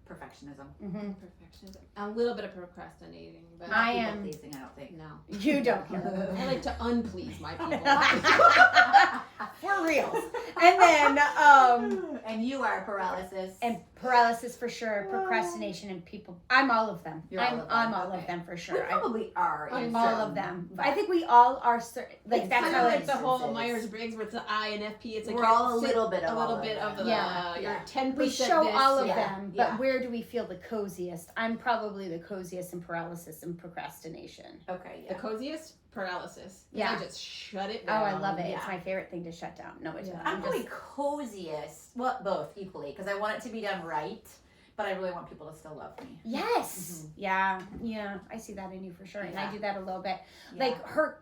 S3: perfectionism.
S1: Mm-hmm.
S2: perfectionism. A little bit of procrastinating, but
S3: Not
S1: I
S3: people
S1: am-
S3: pleasing. I don't think.
S2: no.
S1: You don't care.
S2: I like to unplease my people.
S1: For real. And then,
S3: And you are paralysis.
S1: and paralysis for sure, procrastination, and people. I'm all of them.
S3: You're all of them,
S1: I'm all
S3: okay.
S1: of them for
S3: we
S1: sure.
S3: probably are. in
S1: All
S3: some,
S1: of them.
S3: but
S1: I think we all are certain. Like
S3: It's
S1: that's
S2: Kind
S1: how
S2: of
S1: it's.
S2: like the whole
S3: instances.
S2: Myers-Briggs where it's the I and FP. It's like
S3: We're
S2: you're
S3: all a little bit of
S2: a little
S3: all
S2: bit
S3: of
S2: of the
S1: Yeah.
S2: you're
S3: Yeah.
S2: 10%
S1: We show
S2: this,
S1: all of
S3: yeah,
S1: them,
S3: yeah.
S1: but where do we feel the coziest? I'm probably the coziest in paralysis and procrastination.
S3: Okay.
S2: The
S3: Yeah.
S2: coziest paralysis.
S1: Yeah.
S2: I just shut it
S1: Oh,
S2: down.
S1: I love it. It's
S3: yeah.
S1: my favorite thing to shut down. No, it's
S2: Yeah.
S1: not.
S3: I'm
S1: I'm
S3: probably
S1: just,
S3: coziest. Well, both equally, because I want it to be done right, but I really want people to still love me.
S1: yes. Yeah. I see that in you for sure, and I
S3: Yeah.
S1: do that a little bit.
S3: Yeah.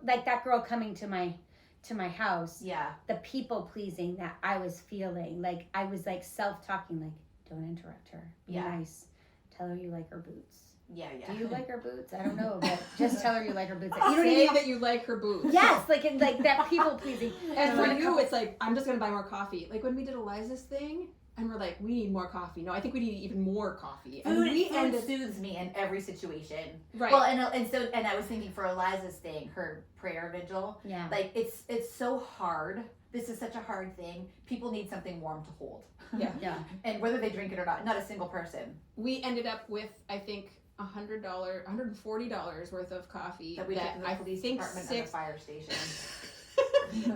S1: Like that girl coming to my house.
S3: Yeah.
S1: The people pleasing that I was feeling, like I was like self-talking, like don't interrupt her. Be
S3: Yeah.
S1: nice. Tell her you like her boots.
S3: Yeah. Yeah.
S1: Do you like her boots? I don't know, but just tell her you like her boots. You don't
S2: Say
S1: even.
S2: that you like her boots.
S1: Yes, like that people pleasing.
S2: And for
S1: When it
S2: you,
S1: comes-
S2: it's like, I'm just going to buy more coffee. Like when we did Eliza's thing, and we're like, we need more coffee. No, I think we need even more coffee. And
S3: Food,
S2: we
S3: food
S2: ended.
S3: soothes me in every situation.
S2: Right.
S3: Well, and I was thinking for Eliza's thing, her prayer vigil,
S1: Yeah.
S3: like it's so hard. This is such a hard thing. People need something warm to hold.
S2: Yeah.
S1: Yeah.
S3: And whether they drink it or not a single person
S2: We ended up with, I think, $140 worth of coffee
S3: that we took to the
S2: I
S3: police
S2: think
S3: department and the
S2: 6
S3: fire station.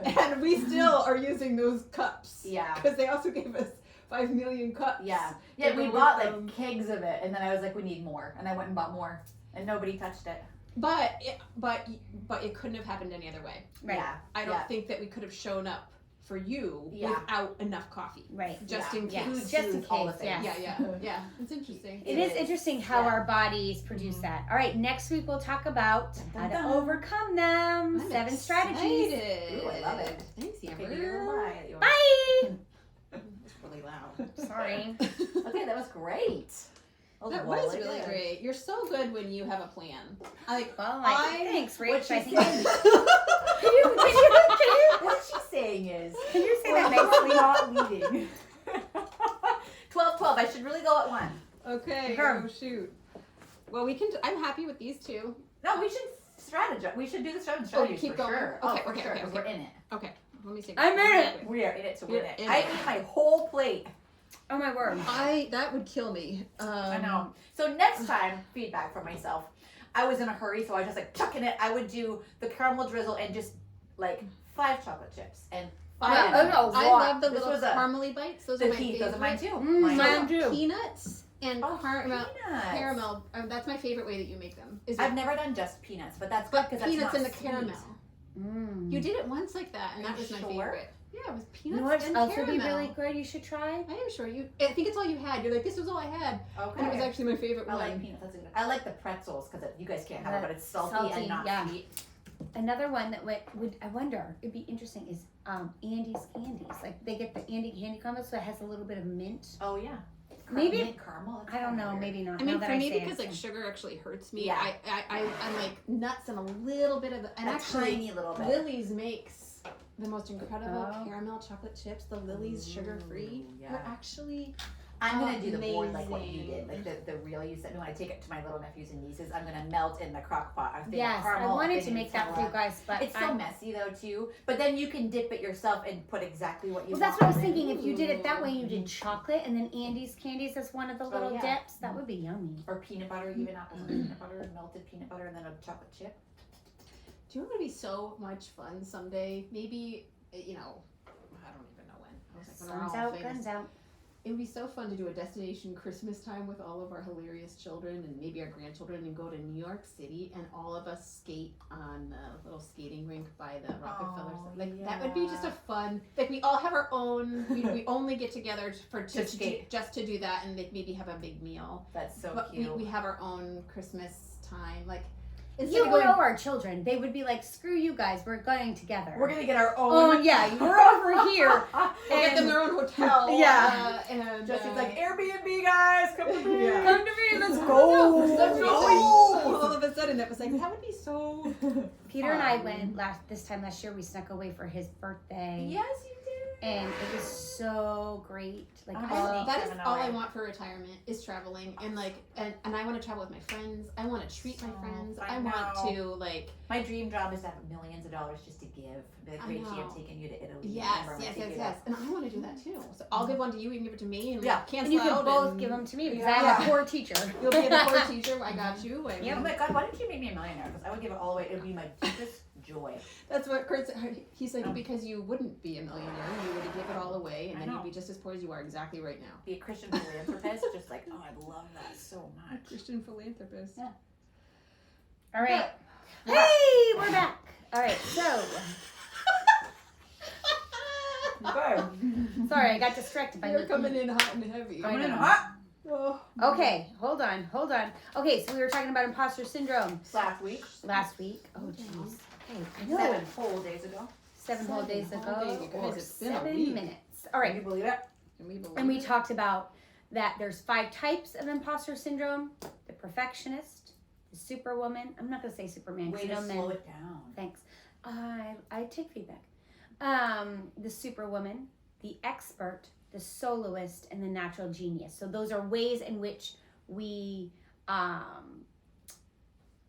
S2: and we still are using those cups.
S3: Yeah.
S2: Because they also gave us 5 million cups.
S3: Yeah.
S2: Yeah,
S3: Yeah, we
S2: but
S3: bought
S2: with,
S3: like kegs of it, and then I was like, we need more, and I went and bought more, and nobody touched it.
S2: But it couldn't have happened any other way.
S1: Right.
S3: Yeah.
S2: I don't
S3: Yeah.
S2: think that we could have shown up for you
S3: Yeah.
S2: without enough coffee.
S1: Right.
S2: Just
S3: Yeah.
S2: in case.
S1: Yeah.
S3: Food
S1: Just in
S3: soothes all the
S1: case,
S3: things.
S1: yeah.
S2: Yeah. It's interesting.
S1: It
S3: It
S1: is
S3: is.
S1: interesting how
S3: Yeah.
S1: our bodies produce that. All right, next week we'll talk about how to
S3: dun.
S1: overcome them.
S2: I'm
S1: 7 strategies.
S2: excited.
S3: Ooh, I love it.
S2: Thanks,
S3: Okay,
S2: Amber.
S3: you're
S1: Bye.
S2: It's really loud.
S1: Sorry.
S3: Okay, that was great.
S2: That was really great. You're so good when you have a plan. Like,
S1: Well, thanks,
S3: What
S1: Rich. I
S3: she's
S1: think.
S3: saying,
S1: Can
S3: what she's saying is,
S1: you say that
S3: we're
S1: nicely?
S3: not leading. 12. I should really go at 1.
S2: okay,
S1: Her.
S2: oh shoot. Well, we can. I'm happy with these 2.
S3: No, we should strategize. We should do the strategies
S2: keep
S3: for
S2: going.
S3: sure.
S2: Okay,
S3: For
S2: okay,
S3: sure,
S2: okay,
S3: 'cause
S2: okay.
S3: we're in it.
S2: Okay, let me see.
S1: I'm in it.
S3: We are in it to win
S2: You're
S3: it.
S2: in
S3: I
S2: it.
S3: ate my whole plate.
S1: Oh my word.
S2: That would kill me.
S3: I know. So next time, feedback from myself. I was in a hurry, so I was just like chucking it. I would do the caramel drizzle and just like 5 chocolate chips and 5.
S1: Yeah,
S3: M&Ms.
S1: oh,
S2: I
S1: what?
S2: love the
S3: This
S2: little
S3: was a-
S2: caramely bites. Those
S3: The
S2: are my
S3: teeth,
S2: favorite.
S3: those are mine too.
S1: Mm, mine too.
S2: Peanuts and
S3: Oh,
S2: caramel.
S3: peanuts.
S2: Caramel. That's my favorite way that you make them. Is
S3: I've
S2: it,
S3: never done just peanuts, but that's good
S2: but
S3: because that's
S2: peanuts
S3: not
S2: in the
S3: sweet.
S2: caramel.
S1: Mm.
S2: You did it once like that, and
S3: Are
S2: that
S3: you
S2: was my
S3: sure?
S2: favorite. Yeah, it was
S1: You
S2: peanuts
S1: know what's
S2: and
S1: also
S2: caramel.
S1: be really good? You should try.
S2: I am sure you. I think it's all you had. You're like, this was all I had,
S3: Okay.
S2: and it was actually my favorite
S3: I
S2: one.
S3: like peanuts. That's good. I like the pretzels because you guys can't have it, but it's salty
S1: Salty,
S3: and not
S1: yeah.
S3: sweet.
S1: Another one that would I wonder it'd be interesting is Andy's candies. Like they get the Andy candy combo, so it has a little bit of mint.
S3: Oh yeah.
S1: Maybe-
S3: mint caramel. That's
S1: I don't
S3: kinda
S1: know,
S3: weird.
S1: maybe not.
S2: I mean,
S1: now that
S2: for
S1: I
S2: me,
S1: say
S2: because
S1: it.
S2: like sugar actually hurts me.
S3: Yeah.
S2: I'm like nuts and a little bit of the, and
S3: a
S2: actually
S3: tiny little bit.
S2: Lily's makes the most incredible
S1: Oh.
S2: caramel chocolate chips. The Lily's sugar free.
S3: Ooh,
S2: They're
S3: yeah.
S2: actually
S3: I'm gonna do the board like what you
S2: amazing.
S3: did, like the real you sent me when I take it to my little nephews and nieces. I'm gonna melt in the crock pot. I think
S1: Yes, I
S3: caramel,
S1: wanted
S3: thing,
S1: to make that
S3: Nutella.
S1: for you guys, but
S3: It's so messy though too. But then you can dip it yourself and put exactly what you
S1: well,
S3: want.
S1: that's what I was
S3: in it.
S1: thinking. If you did it that way, you did chocolate and then Andy's candies as one of the little
S3: yeah.
S1: dips. That would be yummy.
S3: Or peanut butter, even apples and peanut butter, melted peanut butter, and then a chocolate chip.
S2: Do you know what would be so much fun someday? Maybe, you know, I don't even know when. I was like, when we're
S1: Guns
S2: all
S1: out,
S2: famous.
S1: guns out.
S2: It would be so fun to do a destination Christmas time with all of our hilarious children and maybe our grandchildren and go to New York City and all of us skate on the little skating rink by the Rockefeller.
S3: Oh,
S2: Like that would be just a fun. Like we all have our own. We only get together for
S3: To skate.
S2: just to do that and like maybe have a big meal.
S3: That's so
S2: But
S3: cute.
S2: we have our own Christmas time. Like
S1: You
S2: instead of
S1: know
S2: going,
S1: our children. They would be like, "Screw you guys, we're going together."
S3: We're gonna get our
S1: Oh
S3: own.
S1: yeah, you're over here.
S2: we'll get them
S1: and-
S2: their own hotel.
S1: Yeah.
S2: And
S3: Jesse's like Airbnb guys, come to me.
S4: Yeah.
S1: Come to me, let's
S2: No,
S1: go.
S2: that's
S3: Go.
S2: all of a sudden that was like that would be so.
S1: Peter and I went this time last year. We snuck away for his birthday,
S3: Yes, you did.
S1: and it was so great. Like
S3: I'm
S1: all,
S3: gonna
S2: That is
S3: Kevin
S2: all I
S3: away.
S2: want for retirement is traveling and like and I want to travel with my friends. I want to treat my
S3: Oh,
S2: friends.
S3: I
S2: I want
S3: know.
S2: to like
S3: My dream job is to have millions of dollars just to give. Be like,
S2: I
S3: Rachie,
S2: know.
S3: I'm taking you to Italy.
S2: yes,
S3: Remember, I'm gonna
S2: yes,
S3: take
S2: yes,
S3: you
S2: yes. And I want to do that too. So I'll give one to you. You can give it to me, and
S3: Yeah.
S2: we'll cancel
S1: and you can
S2: out.
S1: both
S2: and
S1: give them to me because
S2: Yeah.
S1: I'm a poor teacher.
S2: You'll be the poor teacher. I got you. And
S1: Yep.
S3: Oh my God, why didn't you make me a millionaire? Because I would give it all away. It would be my deepest joy.
S2: That's what Kurt said. He's like,
S3: Oh.
S2: because you wouldn't be a millionaire. You would give it all away, and
S3: I
S2: then
S3: know.
S2: you'd be just as poor as you are exactly right now.
S3: Be a Christian philanthropist, just like, oh, I love that so much.
S2: Christian philanthropist.
S3: Yeah.
S1: All right.
S3: Yeah.
S1: Hey, we're back. All right. So
S3: Okay.
S1: sorry, I got distracted by
S2: You're
S1: me.
S2: coming in hot and heavy.
S1: I
S3: Coming in
S1: know.
S3: hot.
S2: Oh.
S1: Okay, hold on. Okay, so we were talking about imposter syndrome
S3: Last week.
S1: last week. Oh,
S2: Hold
S1: jeez.
S2: on.
S1: Hey, I know.
S3: 7 whole days ago.
S1: Seven whole days
S2: Seven
S1: ago.
S2: whole days, you guys.
S1: Or
S2: It's been a
S1: 7
S2: week.
S1: minutes. All right.
S3: Can you believe it?
S2: Can we believe
S1: And we
S2: it?
S1: talked about that there's 5 types of imposter syndrome: the perfectionist, the superwoman. I'm not gonna say Superman. 'Cause
S3: Way
S1: you
S3: to
S1: know
S3: slow
S1: men.
S3: it down.
S1: Thanks. I take feedback. The superwoman, the expert, the soloist, and the natural genius. So those are ways in which we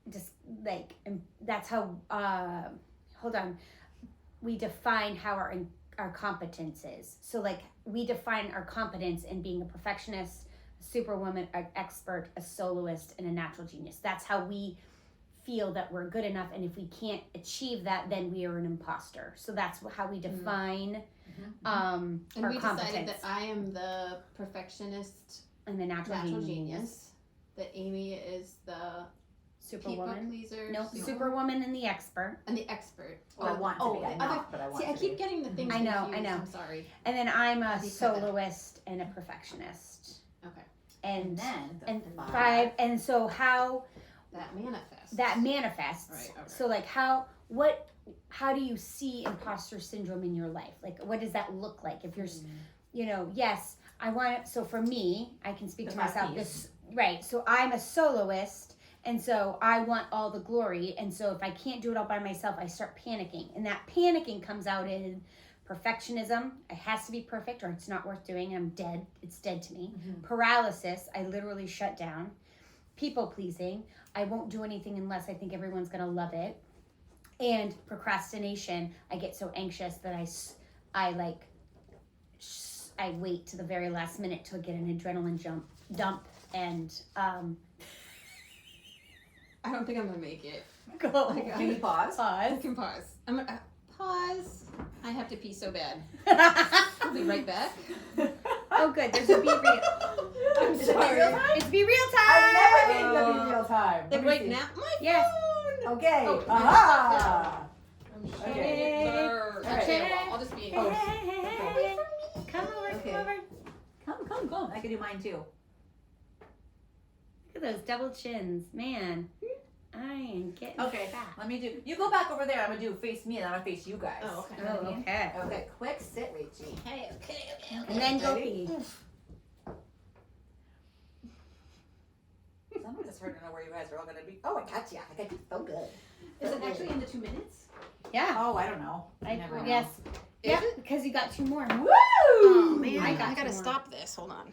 S1: just like that's how hold on. We define how our competence is. So like we define our competence in being a perfectionist, a superwoman, an expert, a soloist, and a natural genius. That's how we feel that we're good enough, and if we can't achieve that, then we are an imposter. So that's how we define
S2: And
S1: our
S2: we
S1: competence
S2: decided that I am the perfectionist,
S1: and the natural
S2: genius. That Amy is the people
S1: superwoman.
S2: pleaser.
S1: No, superwoman and the expert,
S2: And the expert.
S3: Well, I want to be. I'm
S2: other-
S3: not, but I want
S2: See, I
S3: to
S2: keep
S3: be.
S2: getting the things
S1: I know,
S2: confused.
S1: I know.
S2: I'm sorry.
S1: and then I'm a
S2: Have you said that?
S1: soloist and a perfectionist.
S2: Okay.
S3: And
S1: And
S3: then the
S1: and
S3: 5.
S1: and so how
S2: That manifests.
S1: that manifests.
S2: Right, okay.
S1: So like how do you see imposter syndrome in your life? Like what does that look like? If you're yes, I want it. So for me, I can speak
S3: The
S1: to myself.
S3: five
S1: This right. So I'm a soloist, and so I want all the glory. And so if I can't do it all by myself, I start panicking, and that panicking comes out in perfectionism. It has to be perfect, or it's not worth doing. I'm dead. It's dead to me. Paralysis. I literally shut down. People pleasing. I won't do anything unless I think everyone's gonna love it. And procrastination. I get so anxious that I wait to the very last minute to get an adrenaline dump, and
S2: I don't think I'm gonna make it.
S1: go.
S3: Can you pause?
S2: I
S1: Pause.
S2: can pause. I'm gonna pause. I have to pee so bad. I'll be right back.
S1: Oh, good. There's a be real.
S2: I'm
S3: Is it
S2: sorry.
S3: real time?
S1: It's be real time.
S3: I've never been to be real time.
S2: Like
S3: Let me
S2: right
S3: see.
S2: now, my
S1: Yes.
S2: phone.
S3: Okay.
S2: Oh,
S3: Aha!
S2: I'm
S3: Okay.
S2: there.
S1: Okay.
S2: Okay, well, I'll just be
S3: me. Oh,
S1: Hey. Come over,
S3: Okay.
S1: come over.
S3: Come. I can do mine too.
S1: Look at those double chins. Man, I am getting
S3: Okay,
S1: fat.
S3: let me do. You go back over there. I'm gonna do face me, and I'm gonna face you guys.
S2: Oh, okay.
S3: You know what I
S1: Oh,
S3: mean?
S1: okay.
S3: Okay, quick sit, Rachie.
S2: Okay.
S1: And then go
S3: Ready?
S1: pee.
S3: Sometimes it's hard to know where you guys are all gonna be. Oh, I got you. I got you so good.
S2: Is it actually in the 2 minutes?
S1: Yeah.
S3: Oh, I don't know. I never know.
S1: Yes.
S2: Is
S1: Yeah,
S2: it?
S1: because you got 2 more.
S3: Woo!
S2: Oh man,
S1: I
S2: I
S1: got
S2: gotta
S1: some more.
S2: stop this. Hold on.